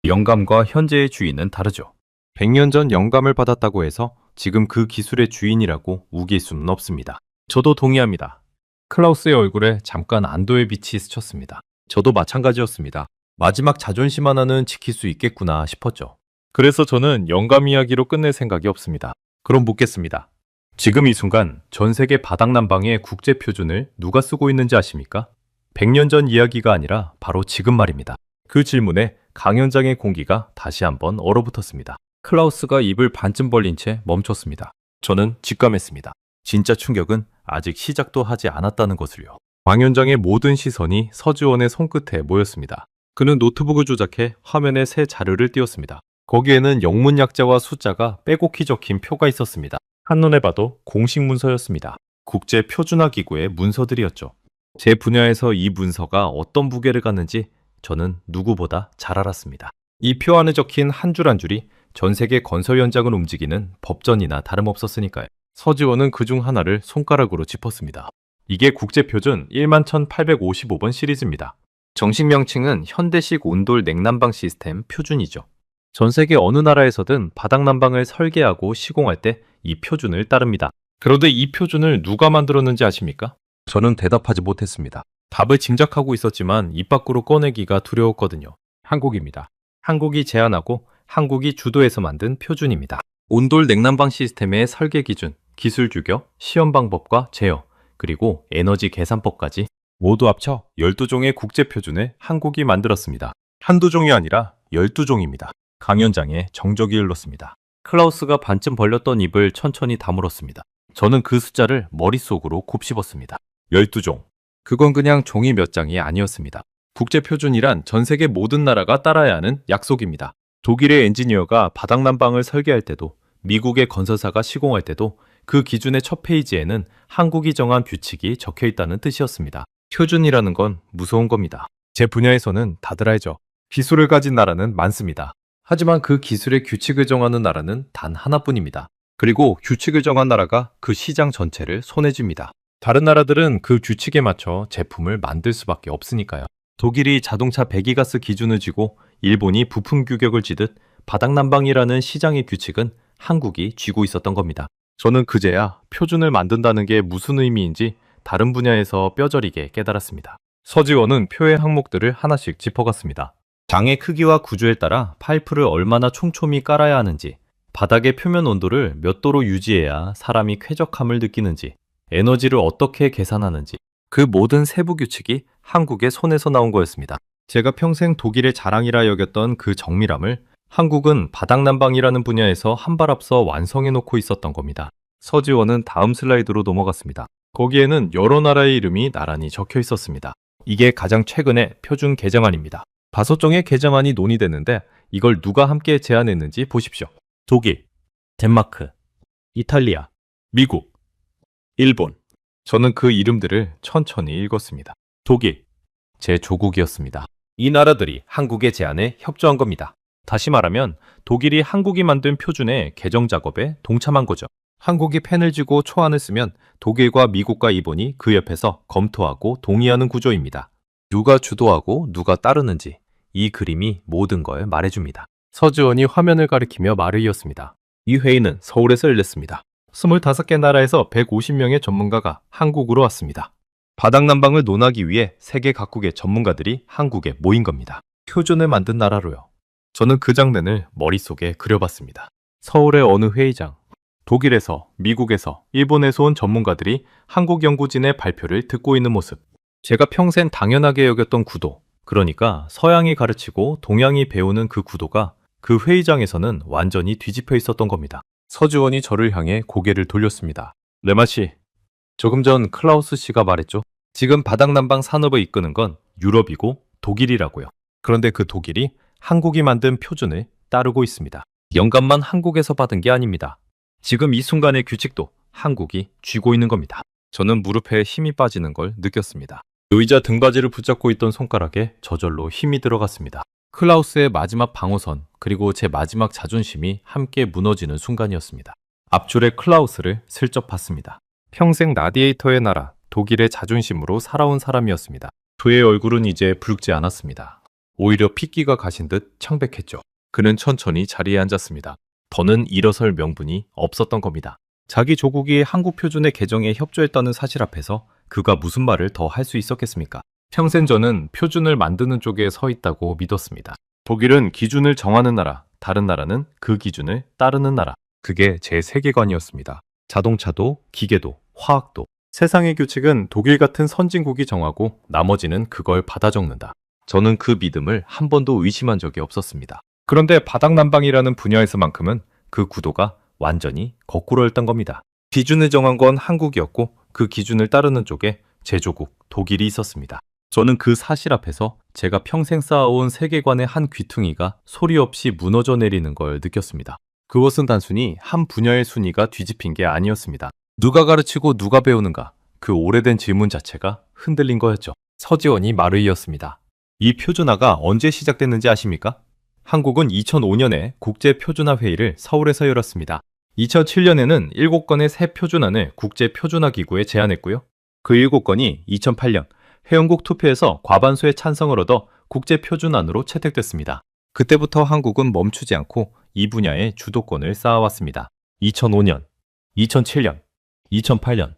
영감과 현재의 주인은 다르죠. 100년 전 영감을 받았다고 해서 지금 그 기술의 주인이라고 우길 수는 없습니다. 저도 동의합니다. 클라우스의 얼굴에 잠깐 안도의 빛이 스쳤습니다. 저도 마찬가지였습니다. 마지막 자존심 하나는 지킬 수 있겠구나 싶었죠. 그래서 저는 영감 이야기로 끝낼 생각이 없습니다. 그럼 묻겠습니다. 지금 이 순간 전 세계 바닥난방의 국제 표준을 누가 쓰고 있는지 아십니까? 100년 전 이야기가 아니라 바로 지금 말입니다. 그 질문에 강연장의 공기가 다시 한번 얼어붙었습니다. 클라우스가 입을 반쯤 벌린 채 멈췄습니다. 저는 직감했습니다. 진짜 충격은 아직 시작도 하지 않았다는 것을요. 광현장의 모든 시선이 서지원의 손끝에 모였습니다. 그는 노트북을 조작해 화면에 새 자료를 띄웠습니다. 거기에는 영문 약자와 숫자가 빼곡히 적힌 표가 있었습니다. 한눈에 봐도 공식 문서였습니다. 국제 표준화 기구의 문서들이었죠. 제 분야에서 이 문서가 어떤 무게를 갖는지 저는 누구보다 잘 알았습니다. 이 표 안에 적힌 한 줄 한 줄이 전 세계 건설 현장을 움직이는 법전이나 다름없었으니까요. 서지원은 그중 하나를 손가락으로 짚었습니다. 이게 국제표준 11,855번 시리즈입니다. 정식 명칭은 현대식 온돌 냉난방 시스템 표준이죠. 전 세계 어느 나라에서든 바닥난방을 설계하고 시공할 때 이 표준을 따릅니다. 그런데 이 표준을 누가 만들었는지 아십니까? 저는 대답하지 못했습니다. 답을 짐작하고 있었지만 입 밖으로 꺼내기가 두려웠거든요. 한국입니다. 한국이 제안하고 한국이 주도해서 만든 표준입니다. 온돌 냉난방 시스템의 설계 기준, 기술 규격, 시험 방법과 제어, 그리고 에너지 계산법까지 모두 합쳐 12종의 국제 표준을 한국이 만들었습니다. 한두 종이 아니라 12종입니다. 강연장에 정적이 흘렀습니다. 클라우스가 반쯤 벌렸던 입을 천천히 다물었습니다. 저는 그 숫자를 머릿속으로 곱씹었습니다. 12종. 그건 그냥 종이 몇 장이 아니었습니다. 국제표준이란 전 세계 모든 나라가 따라야 하는 약속입니다. 독일의 엔지니어가 바닥난방을 설계할 때도, 미국의 건설사가 시공할 때도 그 기준의 첫 페이지에는 한국이 정한 규칙이 적혀 있다는 뜻이었습니다. 표준이라는 건 무서운 겁니다. 제 분야에서는 다들 알죠. 기술을 가진 나라는 많습니다. 하지만 그 기술의 규칙을 정하는 나라는 단 하나뿐입니다. 그리고 규칙을 정한 나라가 그 시장 전체를 손에 쥡니다. 다른 나라들은 그 규칙에 맞춰 제품을 만들 수밖에 없으니까요. 독일이 자동차 배기가스 기준을 쥐고 일본이 부품 규격을 쥐듯 바닥난방이라는 시장의 규칙은 한국이 쥐고 있었던 겁니다. 저는 그제야 표준을 만든다는 게 무슨 의미인지 다른 분야에서 뼈저리게 깨달았습니다. 서지원은 표의 항목들을 하나씩 짚어갔습니다. 장의 크기와 구조에 따라 파이프를 얼마나 촘촘히 깔아야 하는지, 바닥의 표면 온도를 몇 도로 유지해야 사람이 쾌적함을 느끼는지, 에너지를 어떻게 계산하는지, 그 모든 세부 규칙이 한국의 손에서 나온 거였습니다. 제가 평생 독일의 자랑이라 여겼던 그 정밀함을 한국은 바닥난방이라는 분야에서 한 발 앞서 완성해 놓고 있었던 겁니다. 서지원은 다음 슬라이드로 넘어갔습니다. 거기에는 여러 나라의 이름이 나란히 적혀 있었습니다. 이게 가장 최근의 표준 개정안입니다. 5종의 개정안이 논의되는데 이걸 누가 함께 제안했는지 보십시오. 독일, 덴마크, 이탈리아, 미국, 일본. 저는 그 이름들을 천천히 읽었습니다. 독일, 제 조국이었습니다. 이 나라들이 한국의 제안에 협조한 겁니다. 다시 말하면 독일이 한국이 만든 표준의 개정 작업에 동참한 거죠. 한국이 펜을 쥐고 초안을 쓰면 독일과 미국과 일본이 그 옆에서 검토하고 동의하는 구조입니다. 누가 주도하고 누가 따르는지 이 그림이 모든 걸 말해줍니다. 서지원이 화면을 가리키며 말을 이었습니다. 이 회의는 서울에서 열렸습니다. 25개 나라에서 150명의 전문가가 한국으로 왔습니다. 바닥난방을 논하기 위해 세계 각국의 전문가들이 한국에 모인 겁니다. 표준을 만든 나라로요. 저는 그 장면을 머릿속에 그려봤습니다. 서울의 어느 회의장, 독일에서, 미국에서, 일본에서 온 전문가들이 한국 연구진의 발표를 듣고 있는 모습. 제가 평생 당연하게 여겼던 구도, 그러니까 서양이 가르치고 동양이 배우는 그 구도가 그 회의장에서는 완전히 뒤집혀 있었던 겁니다. 서지원이 저를 향해 고개를 돌렸습니다. 레마 씨, 조금 전 클라우스 씨가 말했죠. 지금 바닥난방 산업을 이끄는 건 유럽이고 독일이라고요. 그런데 그 독일이 한국이 만든 표준을 따르고 있습니다. 영감만 한국에서 받은 게 아닙니다. 지금 이 순간의 규칙도 한국이 쥐고 있는 겁니다. 저는 무릎에 힘이 빠지는 걸 느꼈습니다. 의자 등받이를 붙잡고 있던 손가락에 저절로 힘이 들어갔습니다. 클라우스의 마지막 방어선, 그리고 제 마지막 자존심이 함께 무너지는 순간이었습니다. 앞줄에 클라우스를 슬쩍 봤습니다. 평생 라디에이터의 나라, 독일의 자존심으로 살아온 사람이었습니다. 그의 얼굴은 이제 붉지 않았습니다. 오히려 핏기가 가신 듯 창백했죠. 그는 천천히 자리에 앉았습니다. 더는 일어설 명분이 없었던 겁니다. 자기 조국이 한국 표준의 개정에 협조했다는 사실 앞에서 그가 무슨 말을 더 할 수 있었겠습니까? 평생 저는 표준을 만드는 쪽에 서 있다고 믿었습니다. 독일은 기준을 정하는 나라, 다른 나라는 그 기준을 따르는 나라. 그게 제 세계관이었습니다. 자동차도, 기계도, 화학도. 세상의 규칙은 독일 같은 선진국이 정하고 나머지는 그걸 받아 적는다. 저는 그 믿음을 한 번도 의심한 적이 없었습니다. 그런데 바닥난방이라는 분야에서만큼은 그 구도가 완전히 거꾸로였던 겁니다. 기준을 정한 건 한국이었고 그 기준을 따르는 쪽에 제조국 독일이 있었습니다. 저는 그 사실 앞에서 제가 평생 쌓아온 세계관의 한 귀퉁이가 소리 없이 무너져 내리는 걸 느꼈습니다. 그것은 단순히 한 분야의 순위가 뒤집힌 게 아니었습니다. 누가 가르치고 누가 배우는가, 그 오래된 질문 자체가 흔들린 거였죠. 서지원이 말을 이었습니다. 이 표준화가 언제 시작됐는지 아십니까? 한국은 2005년에 국제표준화 회의를 서울에서 열었습니다. 2007년에는 7건의 새 표준안을 국제표준화기구에 제안했고요. 그 7건이 2008년 회원국 투표에서 과반수의 찬성을 얻어 국제표준안으로 채택됐습니다. 그때부터 한국은 멈추지 않고 이 분야의 주도권을 쌓아왔습니다. 2005년, 2007년, 2008년.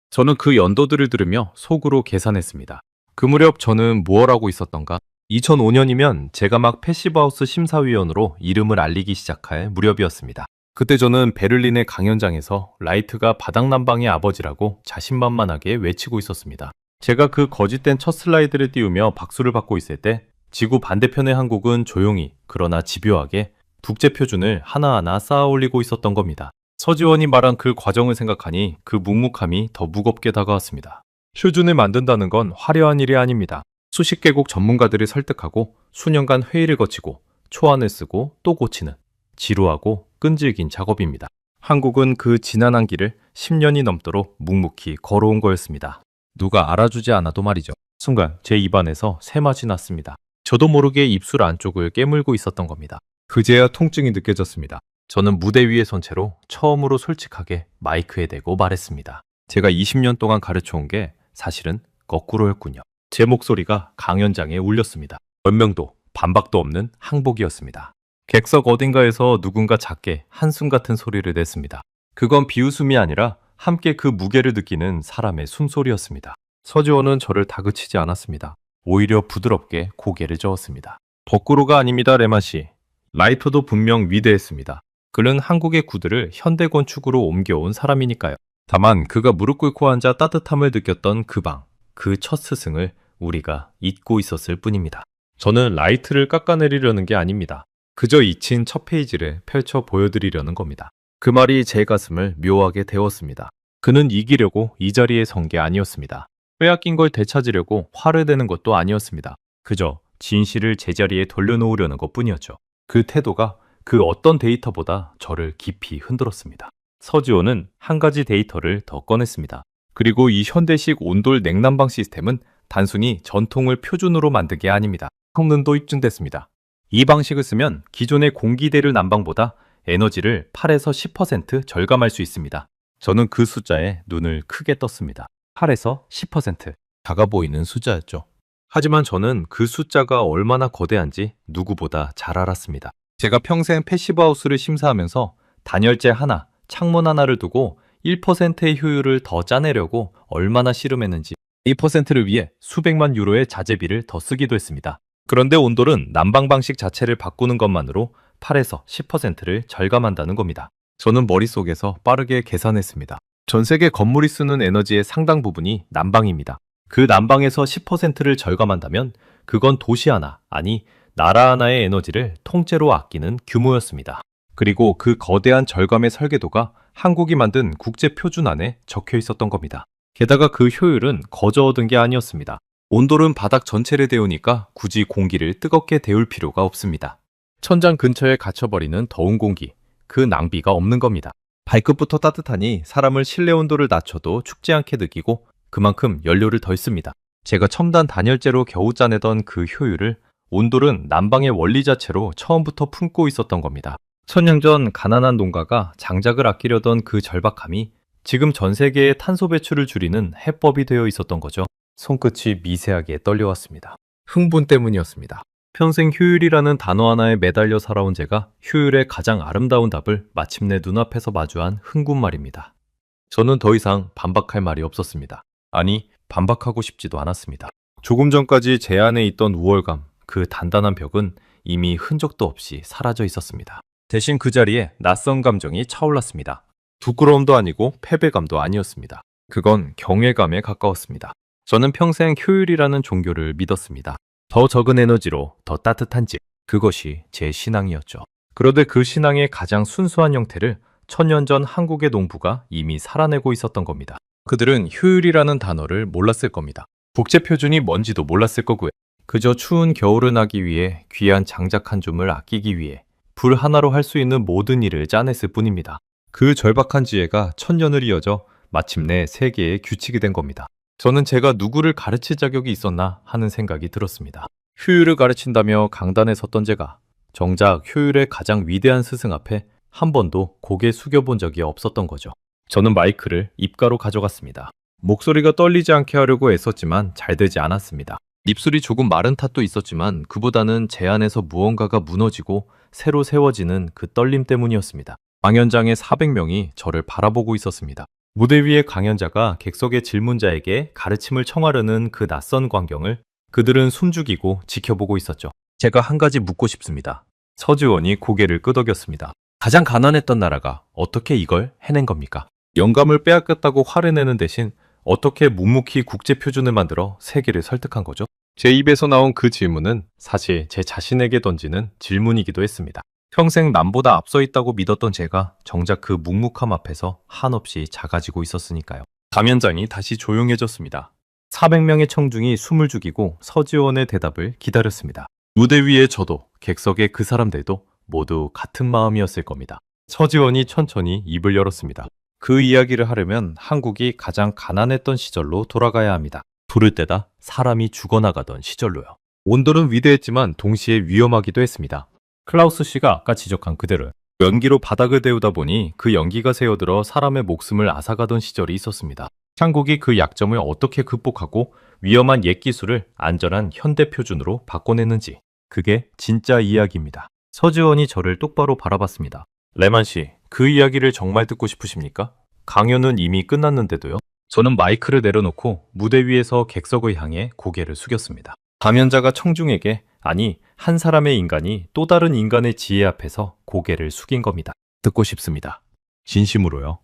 저는 그 연도들을 들으며 속으로 계산했습니다. 그 무렵 저는 무엇 하고 있었던가? 2005년이면 제가 막 패시브하우스 심사위원으로 이름을 알리기 시작할 무렵이었습니다. 그때 저는 베를린의 강연장에서 라이트가 바닥난방의 아버지라고 자신만만하게 외치고 있었습니다. 제가 그 거짓된 첫 슬라이드를 띄우며 박수를 받고 있을 때 지구 반대편의 한국은 조용히 그러나 집요하게 국제표준을 하나하나 쌓아 올리고 있었던 겁니다. 서지원이 말한 그 과정을 생각하니 그 묵묵함이 더 무겁게 다가왔습니다. 표준을 만든다는 건 화려한 일이 아닙니다. 수십 개국 전문가들을 설득하고 수년간 회의를 거치고 초안을 쓰고 또 고치는 지루하고 끈질긴 작업입니다. 한국은 그 지난한 길을 10년이 넘도록 묵묵히 걸어온 거였습니다. 누가 알아주지 않아도 말이죠. 순간 제 입안에서 새맛이 났습니다. 저도 모르게 입술 안쪽을 깨물고 있었던 겁니다. 그제야 통증이 느껴졌습니다. 저는 무대 위에 선 채로 처음으로 솔직하게 마이크에 대고 말했습니다. 제가 20년 동안 가르쳐온 게 사실은 거꾸로였군요. 제 목소리가 강연장에 울렸습니다. 변명도 반박도 없는 항복이었습니다. 객석 어딘가에서 누군가 작게 한숨 같은 소리를 냈습니다. 그건 비웃음이 아니라 함께 그 무게를 느끼는 사람의 숨소리였습니다. 서지원은 저를 다그치지 않았습니다. 오히려 부드럽게 고개를 저었습니다. 거꾸로가 아닙니다, 레마씨. 라이터도 분명 위대했습니다. 그는 한국의 구들을 현대 건축으로 옮겨온 사람이니까요. 다만 그가 무릎 꿇고 앉아 따뜻함을 느꼈던 그 방, 그 첫 스승을 우리가 잊고 있었을 뿐입니다. 저는 라이트를 깎아내리려는 게 아닙니다. 그저 잊힌 첫 페이지를 펼쳐 보여드리려는 겁니다. 그 말이 제 가슴을 묘하게 데웠습니다. 그는 이기려고 이 자리에 선 게 아니었습니다. 빼앗긴 걸 되찾으려고 화를 내는 것도 아니었습니다. 그저 진실을 제자리에 돌려놓으려는 것뿐이었죠. 그 태도가 그 어떤 데이터보다 저를 깊이 흔들었습니다. 서지호는 한 가지 데이터를 더 꺼냈습니다. 그리고 이 현대식 온돌 냉난방 시스템은 단순히 전통을 표준으로 만든 게 아닙니다. 성능도 입증됐습니다. 이 방식을 쓰면 기존의 공기대를 난방보다 에너지를 8에서 10% 절감할 수 있습니다. 저는 그 숫자에 눈을 크게 떴습니다. 8에서 10%. 작아 보이는 숫자였죠. 하지만 저는 그 숫자가 얼마나 거대한지 누구보다 잘 알았습니다. 제가 평생 패시브하우스를 심사하면서 단열재 하나, 창문 하나를 두고 1%의 효율을 더 짜내려고 얼마나 씨름했는지 2%를 위해 수백만 유로의 자재비를 더 쓰기도 했습니다. 그런데 온돌은 난방 방식 자체를 바꾸는 것만으로 8에서 10%를 절감한다는 겁니다. 저는 머릿속에서 빠르게 계산했습니다. 전 세계 건물이 쓰는 에너지의 상당 부분이 난방입니다. 그 난방에서 10%를 절감한다면 그건 도시 하나, 아니 나라 하나의 에너지를 통째로 아끼는 규모였습니다. 그리고 그 거대한 절감의 설계도가 한국이 만든 국제표준안에 적혀 있었던 겁니다. 게다가 그 효율은 거저 얻은 게 아니었습니다. 온돌은 바닥 전체를 데우니까 굳이 공기를 뜨겁게 데울 필요가 없습니다. 천장 근처에 갇혀버리는 더운 공기, 그 낭비가 없는 겁니다. 발끝부터 따뜻하니 사람을 실내 온도를 낮춰도 춥지 않게 느끼고 그만큼 연료를 덜 씁니다. 제가 첨단 단열재로 겨우 짜내던 그 효율을 온돌은 난방의 원리 자체로 처음부터 품고 있었던 겁니다. 천년 전 가난한 농가가 장작을 아끼려던 그 절박함이 지금 전 세계의 탄소 배출을 줄이는 해법이 되어 있었던 거죠. 손끝이 미세하게 떨려왔습니다. 흥분 때문이었습니다. 평생 효율이라는 단어 하나에 매달려 살아온 제가 효율의 가장 아름다운 답을 마침내 눈앞에서 마주한 흥분 말입니다. 저는 더 이상 반박할 말이 없었습니다. 아니, 반박하고 싶지도 않았습니다. 조금 전까지 제 안에 있던 우월감, 그 단단한 벽은 이미 흔적도 없이 사라져 있었습니다. 대신 그 자리에 낯선 감정이 차올랐습니다. 부끄러움도 아니고 패배감도 아니었습니다. 그건 경외감에 가까웠습니다. 저는 평생 효율이라는 종교를 믿었습니다. 더 적은 에너지로 더 따뜻한 집, 그것이 제 신앙이었죠. 그런데 그 신앙의 가장 순수한 형태를 천년 전 한국의 농부가 이미 살아내고 있었던 겁니다. 그들은 효율이라는 단어를 몰랐을 겁니다. 국제표준이 뭔지도 몰랐을 거고요. 그저 추운 겨울을 나기 위해 귀한 장작 한 줌을 아끼기 위해 불 하나로 할 수 있는 모든 일을 짜냈을 뿐입니다. 그 절박한 지혜가 천년을 이어져 마침내 세계의 규칙이 된 겁니다. 저는 제가 누구를 가르칠 자격이 있었나 하는 생각이 들었습니다. 효율을 가르친다며 강단에 섰던 제가 정작 효율의 가장 위대한 스승 앞에 한 번도 고개 숙여본 적이 없었던 거죠. 저는 마이크를 입가로 가져갔습니다. 목소리가 떨리지 않게 하려고 애썼지만 잘 되지 않았습니다. 입술이 조금 마른 탓도 있었지만 그보다는 제 안에서 무언가가 무너지고 새로 세워지는 그 떨림 때문이었습니다. 강연장의 400명이 저를 바라보고 있었습니다. 무대 위의 강연자가 객석의 질문자에게 가르침을 청하려는 그 낯선 광경을 그들은 숨죽이고 지켜보고 있었죠. 제가 한 가지 묻고 싶습니다. 서지원이 고개를 끄덕였습니다. 가장 가난했던 나라가 어떻게 이걸 해낸 겁니까? 영감을 빼앗겼다고 화를 내는 대신 어떻게 묵묵히 국제표준을 만들어 세계를 설득한 거죠? 제 입에서 나온 그 질문은 사실 제 자신에게 던지는 질문이기도 했습니다. 평생 남보다 앞서 있다고 믿었던 제가 정작 그 묵묵함 앞에서 한없이 작아지고 있었으니까요. 강연장이 다시 조용해졌습니다. 400명의 청중이 숨을 죽이고 서지원의 대답을 기다렸습니다. 무대 위에 저도 객석의 그 사람들도 모두 같은 마음이었을 겁니다. 서지원이 천천히 입을 열었습니다. 그 이야기를 하려면 한국이 가장 가난했던 시절로 돌아가야 합니다. 불을 때다 사람이 죽어나가던 시절로요. 온도는 위대했지만 동시에 위험하기도 했습니다. 클라우스 씨가 아까 지적한 그대로 연기로 바닥을 데우다 보니 그 연기가 새어들어 사람의 목숨을 앗아가던 시절이 있었습니다. 한국이 그 약점을 어떻게 극복하고 위험한 옛 기술을 안전한 현대 표준으로 바꿔냈는지 그게 진짜 이야기입니다. 서지원이 저를 똑바로 바라봤습니다. 레만 씨, 그 이야기를 정말 듣고 싶으십니까? 강연은 이미 끝났는데도요. 저는 마이크를 내려놓고 무대 위에서 객석을 향해 고개를 숙였습니다. 강연자가 청중에게 아니 한 사람의 인간이 또 다른 인간의 지혜 앞에서 고개를 숙인 겁니다. 듣고 싶습니다. 진심으로요.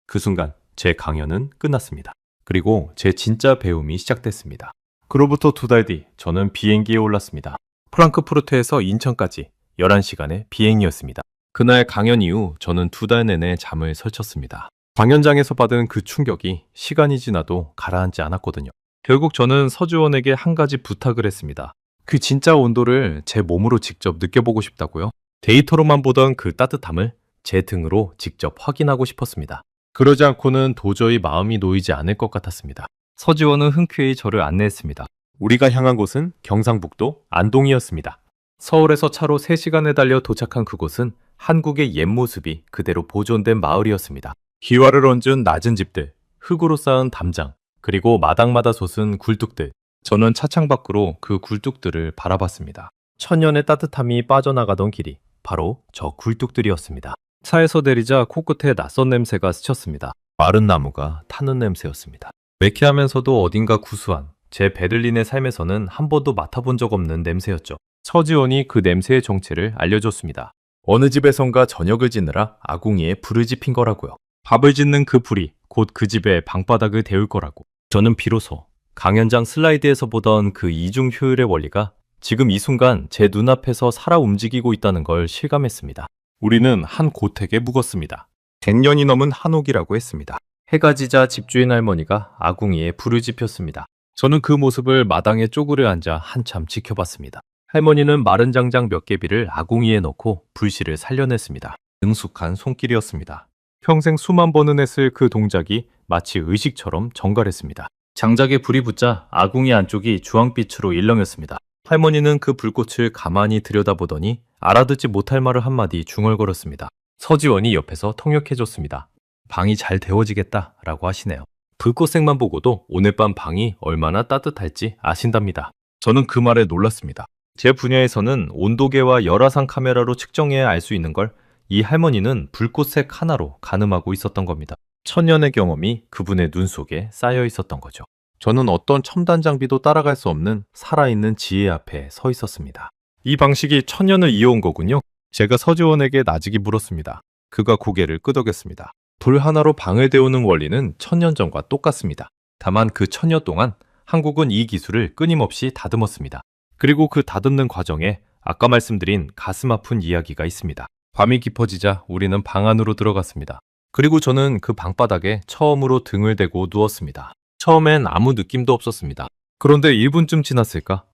그 순간 제 강연은 끝났습니다. 그리고 제 진짜 배움이 시작됐습니다. 그로부터 2달 뒤 저는 비행기에 올랐습니다. 프랑크푸르트에서 인천까지 11시간의 비행이었습니다. 그날 강연 이후 저는 2달 내내 잠을 설쳤습니다. 강연장에서 받은 그 충격이 시간이 지나도 가라앉지 않았거든요. 결국 저는 서주원에게 한 가지 부탁을 했습니다. 그 진짜 온도를 제 몸으로 직접 느껴보고 싶다고요. 데이터로만 보던 그 따뜻함을 제 등으로 직접 확인하고 싶었습니다. 그러지 않고는 도저히 마음이 놓이지 않을 것 같았습니다. 서지원은 흔쾌히 저를 안내했습니다. 우리가 향한 곳은 경상북도 안동이었습니다. 서울에서 차로 3시간을 달려 도착한 그곳은 한국의 옛 모습이 그대로 보존된 마을이었습니다. 기와를 얹은 낮은 집들, 흙으로 쌓은 담장, 그리고 마당마다 솟은 굴뚝들. 저는 차창 밖으로 그 굴뚝들을 바라봤습니다. 천년의 따뜻함이 빠져나가던 길이 바로 저 굴뚝들이었습니다. 차에서 내리자 코끝에 낯선 냄새가 스쳤습니다. 마른 나무가 타는 냄새였습니다. 매캐하면서도 어딘가 구수한 제 베를린의 삶에서는 한 번도 맡아본 적 없는 냄새였죠. 서지원이 그 냄새의 정체를 알려줬습니다. 어느 집에선가 저녁을 지느라 아궁이에 불을 지핀 거라고요. 밥을 짓는 그 불이 곧 그 집의 방바닥을 데울 거라고. 저는 비로소 강연장 슬라이드에서 보던 그 이중 효율의 원리가 지금 이 순간 제 눈앞에서 살아 움직이고 있다는 걸 실감했습니다. 우리는 한 고택에 묵었습니다. 100년이 넘은 한옥이라고 했습니다. 해가 지자 집주인 할머니가 아궁이에 불을 지폈습니다. 저는 그 모습을 마당에 쪼그려 앉아 한참 지켜봤습니다. 할머니는 마른 장작 몇 개비를 아궁이에 넣고 불씨를 살려냈습니다. 능숙한 손길이었습니다. 평생 수만 번은 했을 그 동작이 마치 의식처럼 정갈했습니다. 장작에 불이 붙자 아궁이 안쪽이 주황빛으로 일렁였습니다. 할머니는 그 불꽃을 가만히 들여다보더니 알아듣지 못할 말을 한마디 중얼거렸습니다. 서지원이 옆에서 통역해줬습니다. 방이 잘 데워지겠다라고 하시네요. 불꽃색만 보고도 오늘 밤 방이 얼마나 따뜻할지 아신답니다. 저는 그 말에 놀랐습니다. 제 분야에서는 온도계와 열화상 카메라로 측정해야 알 수 있는 걸 이 할머니는 불꽃색 하나로 가늠하고 있었던 겁니다. 천년의 경험이 그분의 눈 속에 쌓여 있었던 거죠. 저는 어떤 첨단 장비도 따라갈 수 없는 살아있는 지혜 앞에 서 있었습니다. 이 방식이 천년을 이어온 거군요. 제가 서지원에게 나직이 물었습니다. 그가 고개를 끄덕였습니다. 불 하나로 방을 데우는 원리는 천년 전과 똑같습니다. 다만 그 천년 동안 한국은 이 기술을 끊임없이 다듬었습니다. 그리고 그 다듬는 과정에 아까 말씀드린 가슴 아픈 이야기가 있습니다. 밤이 깊어지자 우리는 방 안으로 들어갔습니다. 그리고 저는 그 방바닥에 처음으로 등을 대고 누웠습니다. 처음엔 아무 느낌도 없었습니다. 그런데 1분쯤 지났을까?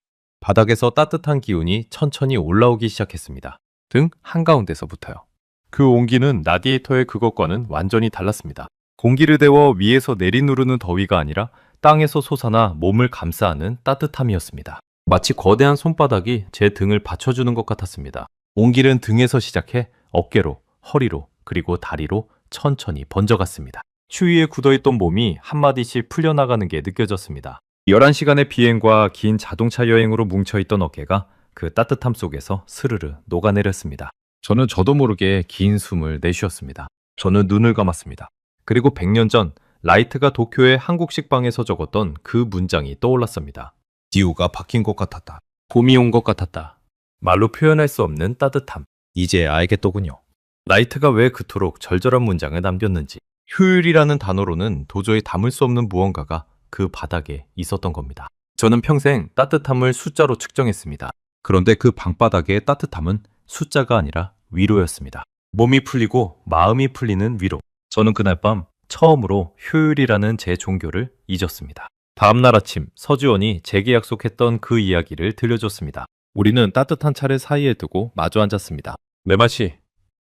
바닥에서 따뜻한 기운이 천천히 올라오기 시작했습니다. 등 한가운데서부터요. 그 온기는 라디에이터의 그것과는 완전히 달랐습니다. 공기를 데워 위에서 내리누르는 더위가 아니라 땅에서 솟아나 몸을 감싸는 따뜻함이었습니다. 마치 거대한 손바닥이 제 등을 받쳐주는 것 같았습니다. 온기는 등에서 시작해 어깨로, 허리로, 그리고 다리로 천천히 번져갔습니다. 추위에 굳어있던 몸이 한마디씩 풀려나가는 게 느껴졌습니다. 11시간의 비행과 긴 자동차 여행으로 뭉쳐있던 어깨가 그 따뜻함 속에서 스르르 녹아내렸습니다. 저도 모르게 긴 숨을 내쉬었습니다. 저는 눈을 감았습니다. 그리고 100년 전 라이트가 도쿄의 한국식 방에서 적었던 그 문장이 떠올랐습니다. 기후가 바뀐 것 같았다. 봄이 온 것 같았다. 말로 표현할 수 없는 따뜻함. 이제 알겠더군요. 라이트가 왜 그토록 절절한 문장을 남겼는지. 효율이라는 단어로는 도저히 담을 수 없는 무언가가 그 바닥에 있었던 겁니다. 저는 평생 따뜻함을 숫자로 측정했습니다. 그런데 그 방바닥의 따뜻함은 숫자가 아니라 위로였습니다. 몸이 풀리고 마음이 풀리는 위로. 저는 그날 밤 처음으로 효율이라는 제 종교를 잊었습니다. 다음날 아침 서지원이 제게 약속했던 그 이야기를 들려줬습니다. 우리는 따뜻한 차를 사이에 두고 마주 앉았습니다. 내 맛이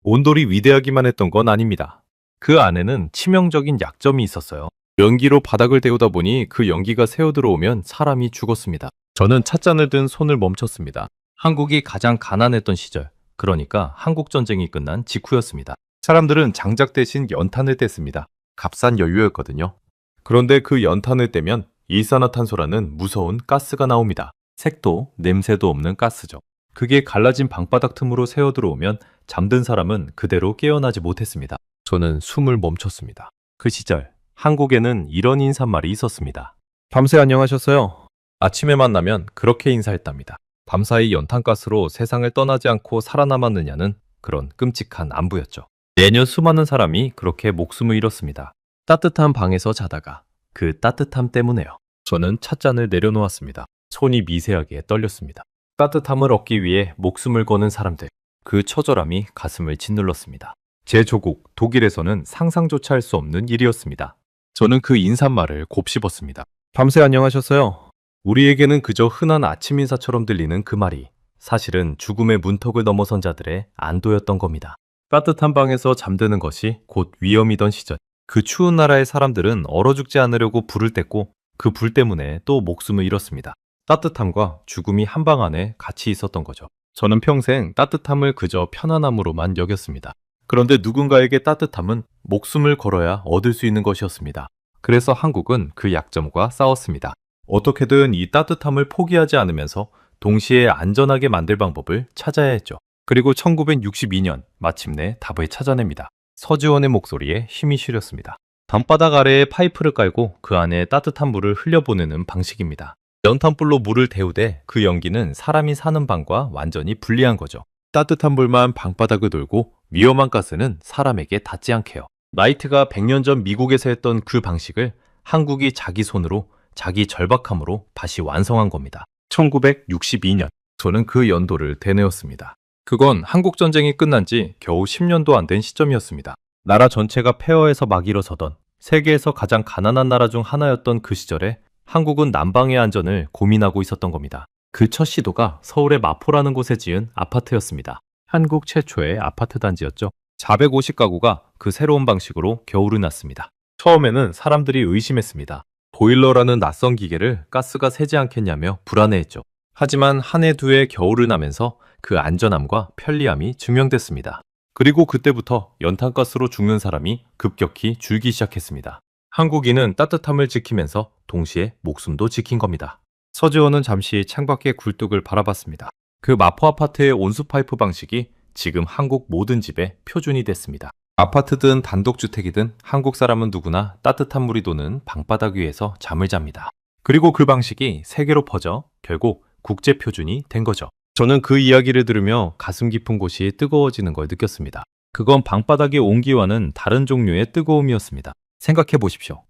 온돌이 위대하기만 했던 건 아닙니다. 그 안에는 치명적인 약점이 있었어요. 연기로 바닥을 데우다 보니 그 연기가 새어 들어오면 사람이 죽었습니다. 저는 찻잔을 든 손을 멈췄습니다. 한국이 가장 가난했던 시절, 그러니까 한국전쟁이 끝난 직후였습니다. 사람들은 장작 대신 연탄을 뗐습니다. 값싼 연료였거든요. 그런데 그 연탄을 떼면 일산화탄소라는 무서운 가스가 나옵니다. 색도 냄새도 없는 가스죠. 그게 갈라진 방바닥 틈으로 새어 들어오면 잠든 사람은 그대로 깨어나지 못했습니다. 저는 숨을 멈췄습니다. 그 시절 한국에는 이런 인사말이 있었습니다. 밤새 안녕하셨어요. 아침에 만나면 그렇게 인사했답니다. 밤사이 연탄가스로 세상을 떠나지 않고 살아남았느냐는 그런 끔찍한 안부였죠. 매년 수많은 사람이 그렇게 목숨을 잃었습니다. 따뜻한 방에서 자다가 그 따뜻함 때문에요. 저는 찻잔을 내려놓았습니다. 손이 미세하게 떨렸습니다. 따뜻함을 얻기 위해 목숨을 거는 사람들, 그 처절함이 가슴을 짓눌렀습니다. 제 조국 독일에서는 상상조차 할 수 없는 일이었습니다. 저는 그 인사말을 곱씹었습니다. 밤새 안녕하셨어요. 우리에게는 그저 흔한 아침 인사처럼 들리는 그 말이 사실은 죽음의 문턱을 넘어선 자들의 안도였던 겁니다. 따뜻한 방에서 잠드는 것이 곧 위험이던 시절, 그 추운 나라의 사람들은 얼어 죽지 않으려고 불을 뗐고 그 불 때문에 또 목숨을 잃었습니다. 따뜻함과 죽음이 한 방 안에 같이 있었던 거죠. 저는 평생 따뜻함을 그저 편안함으로만 여겼습니다. 그런데 누군가에게 따뜻함은 목숨을 걸어야 얻을 수 있는 것이었습니다. 그래서 한국은 그 약점과 싸웠습니다. 어떻게든 이 따뜻함을 포기하지 않으면서 동시에 안전하게 만들 방법을 찾아야 했죠. 그리고 1962년 마침내 답을 찾아냅니다. 서지원의 목소리에 힘이 실렸습니다. 밤바닥 아래에 파이프를 깔고 그 안에 따뜻한 물을 흘려보내는 방식입니다. 연탄불로 물을 데우되 그 연기는 사람이 사는 방과 완전히 분리한 거죠. 따뜻한 불만 방바닥을 돌고 위험한 가스는 사람에게 닿지 않게요. 라이트가 100년 전 미국에서 했던 그 방식을 한국이 자기 손으로 자기 절박함으로 다시 완성한 겁니다. 1962년 저는 그 연도를 되뇌었습니다. 그건 한국전쟁이 끝난 지 겨우 10년도 안 된 시점이었습니다. 나라 전체가 폐허에서 막 일어서던 세계에서 가장 가난한 나라 중 하나였던 그 시절에 한국은 난방의 안전을 고민하고 있었던 겁니다. 그 첫 시도가 서울의 마포라는 곳에 지은 아파트였습니다. 한국 최초의 아파트 단지였죠. 450가구가 그 새로운 방식으로 겨울을 났습니다. 처음에는 사람들이 의심했습니다. 보일러라는 낯선 기계를 가스가 새지 않겠냐며 불안해했죠. 하지만 한 해 두 해 겨울을 나면서 그 안전함과 편리함이 증명됐습니다. 그리고 그때부터 연탄가스로 죽는 사람이 급격히 줄기 시작했습니다. 한국인은 따뜻함을 지키면서 동시에 목숨도 지킨 겁니다. 서지원은 잠시 창밖의 굴뚝을 바라봤습니다. 그 마포 아파트의 온수파이프 방식이 지금 한국 모든 집의 표준이 됐습니다. 아파트든 단독주택이든 한국 사람은 누구나 따뜻한 물이 도는 방바닥 위에서 잠을 잡니다. 그리고 그 방식이 세계로 퍼져 결국 국제 표준이 된 거죠. 저는 그 이야기를 들으며 가슴 깊은 곳이 뜨거워지는 걸 느꼈습니다. 그건 방바닥의 온기와는 다른 종류의 뜨거움이었습니다. 생각해 보십시오.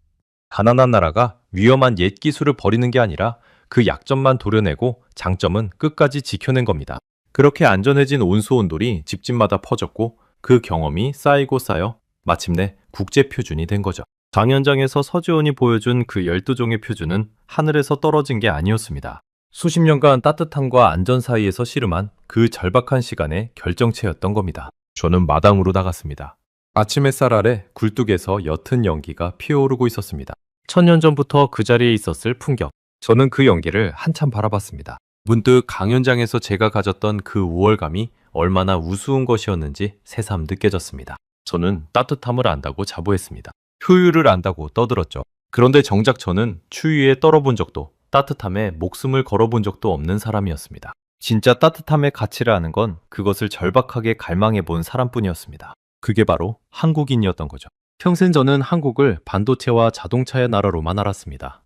가난한 나라가 위험한 옛 기술을 버리는 게 아니라 그 약점만 도려내고 장점은 끝까지 지켜낸 겁니다. 그렇게 안전해진 온수 온돌이 집집마다 퍼졌고 그 경험이 쌓이고 쌓여 마침내 국제 표준이 된 거죠. 강연장에서 서지원이 보여준 그 12종의 표준은 하늘에서 떨어진 게 아니었습니다. 수십 년간 따뜻함과 안전 사이에서 씨름한 그 절박한 시간의 결정체였던 겁니다. 저는 마당으로 나갔습니다. 아침 햇살 아래 굴뚝에서 옅은 연기가 피어오르고 있었습니다. 1000년 전부터 그 자리에 있었을 풍경. 저는 그 연기를 한참 바라봤습니다. 문득 강연장에서 제가 가졌던 그 우월감이 얼마나 우스운 것이었는지 새삼 느껴졌습니다. 저는 따뜻함을 안다고 자부했습니다. 효율을 안다고 떠들었죠. 그런데 정작 저는 추위에 떨어본 적도 따뜻함에 목숨을 걸어본 적도 없는 사람이었습니다. 진짜 따뜻함의 가치를 아는 건 그것을 절박하게 갈망해 본 사람뿐이었습니다. 그게 바로 한국인이었던 거죠. 평생 저는 한국을 반도체와 자동차의 나라로만 알았습니다.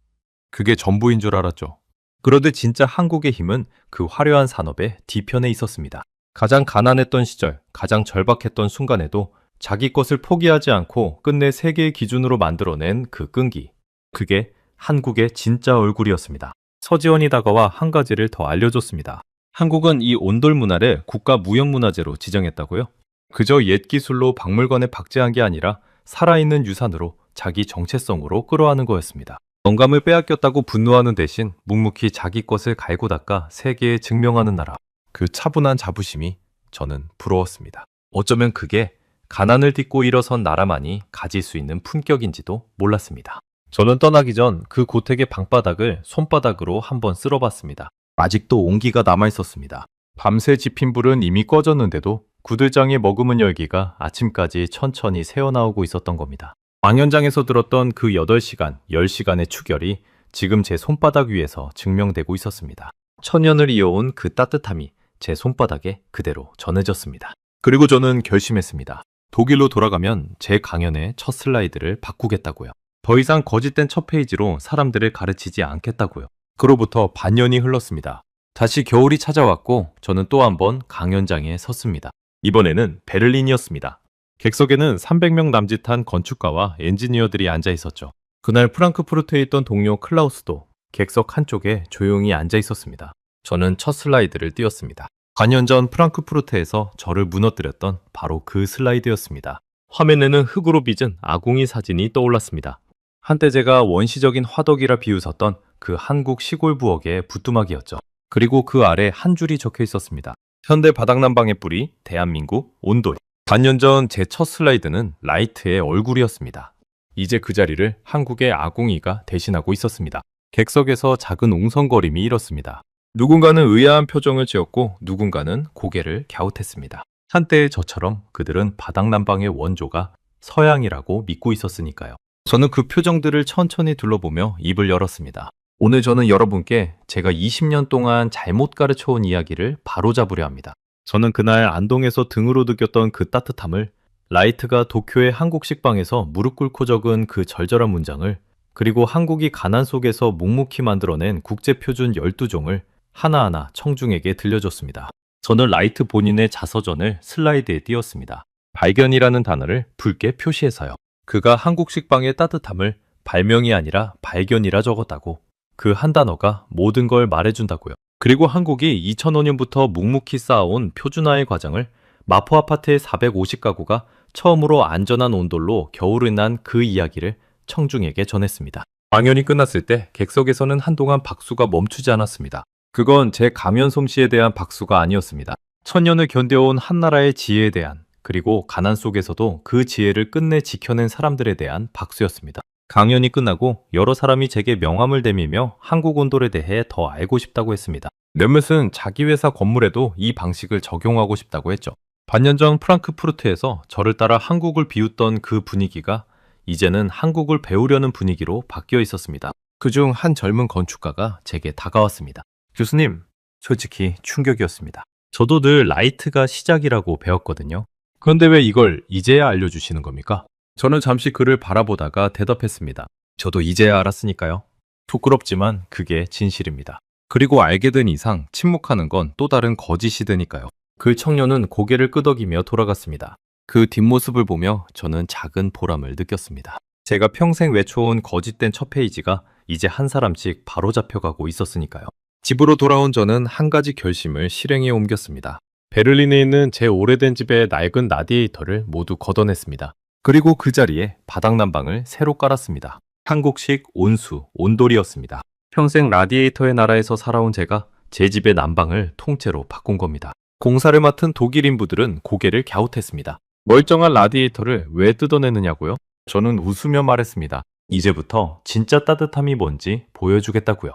그게 전부인 줄 알았죠. 그런데 진짜 한국의 힘은 그 화려한 산업의 뒤편에 있었습니다. 가장 가난했던 시절, 가장 절박했던 순간에도 자기 것을 포기하지 않고 끝내 세계의 기준으로 만들어낸 그 끈기. 그게 한국의 진짜 얼굴이었습니다. 서지원이 다가와 한 가지를 더 알려줬습니다. 한국은 이 온돌 문화를 국가 무형문화재로 지정했다고요? 그저 옛 기술로 박물관에 박제한 게 아니라 살아있는 유산으로 자기 정체성으로 끌어안은 거였습니다. 영감을 빼앗겼다고 분노하는 대신 묵묵히 자기 것을 갈고 닦아 세계에 증명하는 나라. 그 차분한 자부심이 저는 부러웠습니다. 어쩌면 그게 가난을 딛고 일어선 나라만이 가질 수 있는 품격인지도 몰랐습니다. 저는 떠나기 전 그 고택의 방바닥을 손바닥으로 한번 쓸어봤습니다. 아직도 온기가 남아있었습니다. 밤새 지핀 불은 이미 꺼졌는데도 구들장에 머금은 열기가 아침까지 천천히 새어나오고 있었던 겁니다. 왕연장에서 들었던 그 8시간, 10시간의 추결이 지금 제 손바닥 위에서 증명되고 있었습니다. 천년을 이어온 그 따뜻함이 제 손바닥에 그대로 전해졌습니다. 그리고 저는 결심했습니다. 독일로 돌아가면 제 강연의 첫 슬라이드를 바꾸겠다고요. 더 이상 거짓된 첫 페이지로 사람들을 가르치지 않겠다고요. 그로부터 반년이 흘렀습니다. 다시 겨울이 찾아왔고 저는 또 한 번 강연장에 섰습니다. 이번에는 베를린이었습니다. 객석에는 300명 남짓한 건축가와 엔지니어들이 앉아 있었죠. 그날 프랑크푸르트에 있던 동료 클라우스도 객석 한쪽에 조용히 앉아 있었습니다. 저는 첫 슬라이드를 띄웠습니다. 반년 전 프랑크푸르트에서 저를 무너뜨렸던 바로 그 슬라이드였습니다. 화면에는 흙으로 빚은 아궁이 사진이 떠올랐습니다. 한때 제가 원시적인 화덕이라 비웃었던 그 한국 시골 부엌의 부뚜막이었죠. 그리고 그 아래 한 줄이 적혀 있었습니다. 현대 바닥난방의 뿌리, 대한민국, 온돌. 반년 전 제 첫 슬라이드는 라이트의 얼굴이었습니다. 이제 그 자리를 한국의 아궁이가 대신하고 있었습니다. 객석에서 작은 웅성거림이 일었습니다. 누군가는 의아한 표정을 지었고 누군가는 고개를 갸웃했습니다. 한때의 저처럼 그들은 바닥난방의 원조가 서양이라고 믿고 있었으니까요. 저는 그 표정들을 천천히 둘러보며 입을 열었습니다. 오늘 저는 여러분께 제가 20년 동안 잘못 가르쳐온 이야기를 바로잡으려 합니다. 저는 그날 안동에서 등으로 느꼈던 그 따뜻함을, 라이트가 도쿄의 한국 식빵에서 무릎 꿇고 적은 그 절절한 문장을, 그리고 한국이 가난 속에서 묵묵히 만들어낸 국제표준 12종을 하나하나 청중에게 들려줬습니다. 저는 라이트 본인의 자서전을 슬라이드에 띄웠습니다. 발견이라는 단어를 붉게 표시해서요. 그가 한국 식빵의 따뜻함을 발명이 아니라 발견이라 적었다고. 그 한 단어가 모든 걸 말해준다고요. 그리고 한국이 2005년부터 묵묵히 쌓아온 표준화의 과정을 마포 아파트의 450가구가 처음으로 안전한 온돌로 겨울을 난 그 이야기를 청중에게 전했습니다. 강연이 끝났을 때 객석에서는 한동안 박수가 멈추지 않았습니다. 그건 제 가면 솜씨에 대한 박수가 아니었습니다. 천년을 견뎌온 한나라의 지혜에 대한, 그리고 가난 속에서도 그 지혜를 끝내 지켜낸 사람들에 대한 박수였습니다. 강연이 끝나고 여러 사람이 제게 명함을 내밀며 한국 온돌에 대해 더 알고 싶다고 했습니다. 몇몇은 자기 회사 건물에도 이 방식을 적용하고 싶다고 했죠. 반년 전 프랑크푸르트에서 저를 따라 한국을 비웃던 그 분위기가 이제는 한국을 배우려는 분위기로 바뀌어 있었습니다. 그중 한 젊은 건축가가 제게 다가왔습니다. 교수님, 솔직히 충격이었습니다. 저도 늘 라이트가 시작이라고 배웠거든요. 그런데 왜 이걸 이제야 알려주시는 겁니까? 저는 잠시 그를 바라보다가 대답했습니다. 저도 이제야 알았으니까요. 부끄럽지만 그게 진실입니다. 그리고 알게 된 이상 침묵하는 건 또 다른 거짓이 되니까요. 그 청년은 고개를 끄덕이며 돌아갔습니다. 그 뒷모습을 보며 저는 작은 보람을 느꼈습니다. 제가 평생 외쳐온 거짓된 첫 페이지가 이제 한 사람씩 바로잡혀가고 있었으니까요. 집으로 돌아온 저는 한 가지 결심을 실행에 옮겼습니다. 베를린에 있는 제 오래된 집의 낡은 라디에이터를 모두 걷어냈습니다. 그리고 그 자리에 바닥난방을 새로 깔았습니다. 한국식 온수, 온돌이었습니다. 평생 라디에이터의 나라에서 살아온 제가 제 집의 난방을 통째로 바꾼 겁니다. 공사를 맡은 독일 인부들은 고개를 갸웃했습니다. 멀쩡한 라디에이터를 왜 뜯어내느냐고요? 저는 웃으며 말했습니다. 이제부터 진짜 따뜻함이 뭔지 보여주겠다고요.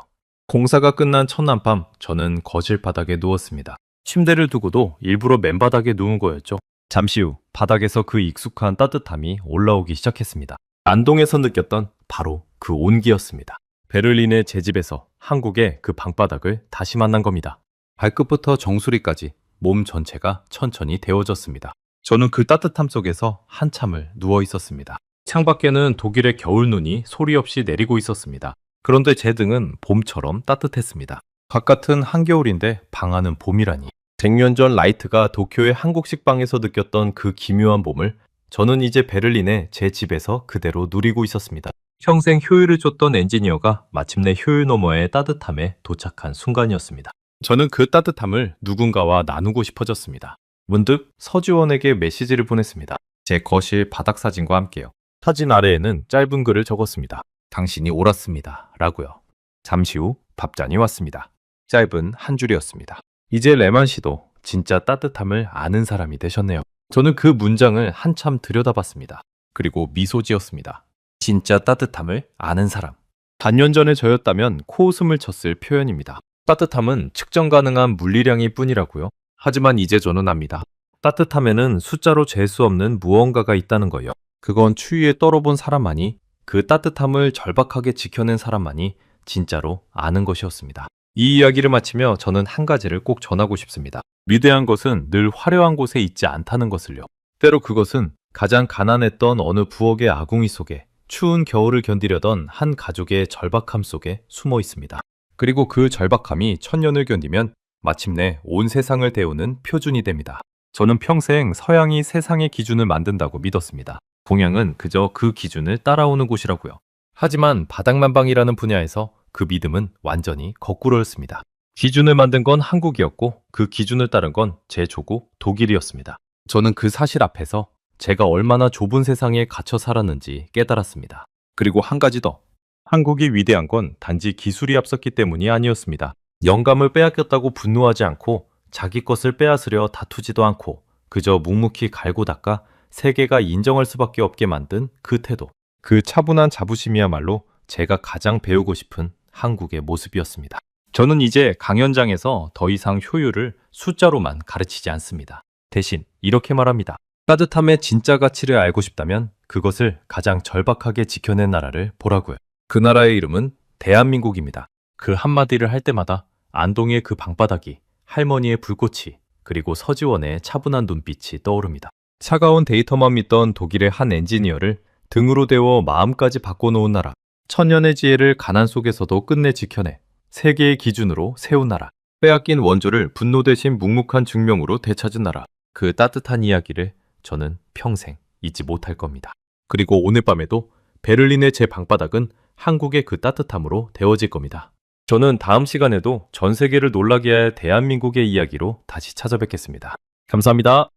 공사가 끝난 첫날 밤 저는 거실 바닥에 누웠습니다. 침대를 두고도 일부러 맨바닥에 누운 거였죠. 잠시 후 바닥에서 그 익숙한 따뜻함이 올라오기 시작했습니다. 안동에서 느꼈던 바로 그 온기였습니다. 베를린의 제 집에서 한국의 그 방바닥을 다시 만난 겁니다. 발끝부터 정수리까지 몸 전체가 천천히 데워졌습니다. 저는 그 따뜻함 속에서 한참을 누워 있었습니다. 창밖에는 독일의 겨울 눈이 소리 없이 내리고 있었습니다. 그런데 제 등은 봄처럼 따뜻했습니다. 바깥은 한겨울인데 방 안은 봄이라니. 100년 전 라이트가 도쿄의 한국식 방에서 느꼈던 그 기묘한 봄을 저는 이제 베를린의 제 집에서 그대로 누리고 있었습니다. 평생 효율을 쫓던 엔지니어가 마침내 효율 너머의 따뜻함에 도착한 순간이었습니다. 저는 그 따뜻함을 누군가와 나누고 싶어졌습니다. 문득 서지원에게 메시지를 보냈습니다. 제 거실 바닥 사진과 함께요. 사진 아래에는 짧은 글을 적었습니다. 당신이 옳았습니다. 라고요. 잠시 후 밥잔이 왔습니다. 짧은 한 줄이었습니다. 이제 레만 씨도 진짜 따뜻함을 아는 사람이 되셨네요. 저는 그 문장을 한참 들여다봤습니다. 그리고 미소 지었습니다. 진짜 따뜻함을 아는 사람. 반년 전에 저였다면 코웃음을 쳤을 표현입니다. 따뜻함은 측정 가능한 물리량일 뿐이라고요. 하지만 이제 저는 압니다. 따뜻함에는 숫자로 잴 수 없는 무언가가 있다는 거요. 그건 추위에 떨어본 사람만이, 그 따뜻함을 절박하게 지켜낸 사람만이 진짜로 아는 것이었습니다. 이 이야기를 마치며 저는 한 가지를 꼭 전하고 싶습니다. 위대한 것은 늘 화려한 곳에 있지 않다는 것을요. 때로 그것은 가장 가난했던 어느 부엌의 아궁이 속에 추운 겨울을 견디려던 한 가족의 절박함 속에 숨어 있습니다. 그리고 그 절박함이 천년을 견디면 마침내 온 세상을 데우는 표준이 됩니다. 저는 평생 서양이 세상의 기준을 만든다고 믿었습니다. 동양은 그저 그 기준을 따라오는 곳이라고요. 하지만 바닥난방이라는 분야에서 그 믿음은 완전히 거꾸로였습니다. 기준을 만든 건 한국이었고 그 기준을 따른 건 제 조국 독일이었습니다. 저는 그 사실 앞에서 제가 얼마나 좁은 세상에 갇혀 살았는지 깨달았습니다. 그리고 한 가지 더. 한국이 위대한 건 단지 기술이 앞섰기 때문이 아니었습니다. 영감을 빼앗겼다고 분노하지 않고 자기 것을 빼앗으려 다투지도 않고 그저 묵묵히 갈고 닦아 세계가 인정할 수밖에 없게 만든 그 태도. 그 차분한 자부심이야말로 제가 가장 배우고 싶은 한국의 모습이었습니다. 저는 이제 강연장에서 더 이상 효율을 숫자로만 가르치지 않습니다. 대신 이렇게 말합니다. 따뜻함의 진짜 가치를 알고 싶다면 그것을 가장 절박하게 지켜낸 나라를 보라고요. 그 나라의 이름은 대한민국입니다. 그 한마디를 할 때마다 안동의 그 방바닥이, 할머니의 불꽃이, 그리고 서지원의 차분한 눈빛이 떠오릅니다. 차가운 데이터만 믿던 독일의 한 엔지니어를 등으로 데워 마음까지 바꿔놓은 나라. 천년의 지혜를 가난 속에서도 끝내 지켜내 세계의 기준으로 세운 나라. 빼앗긴 원조를 분노 대신 묵묵한 증명으로 되찾은 나라. 그 따뜻한 이야기를 저는 평생 잊지 못할 겁니다. 그리고 오늘 밤에도 베를린의 제 방바닥은 한국의 그 따뜻함으로 데워질 겁니다. 저는 다음 시간에도 전 세계를 놀라게 할 대한민국의 이야기로 다시 찾아뵙겠습니다. 감사합니다.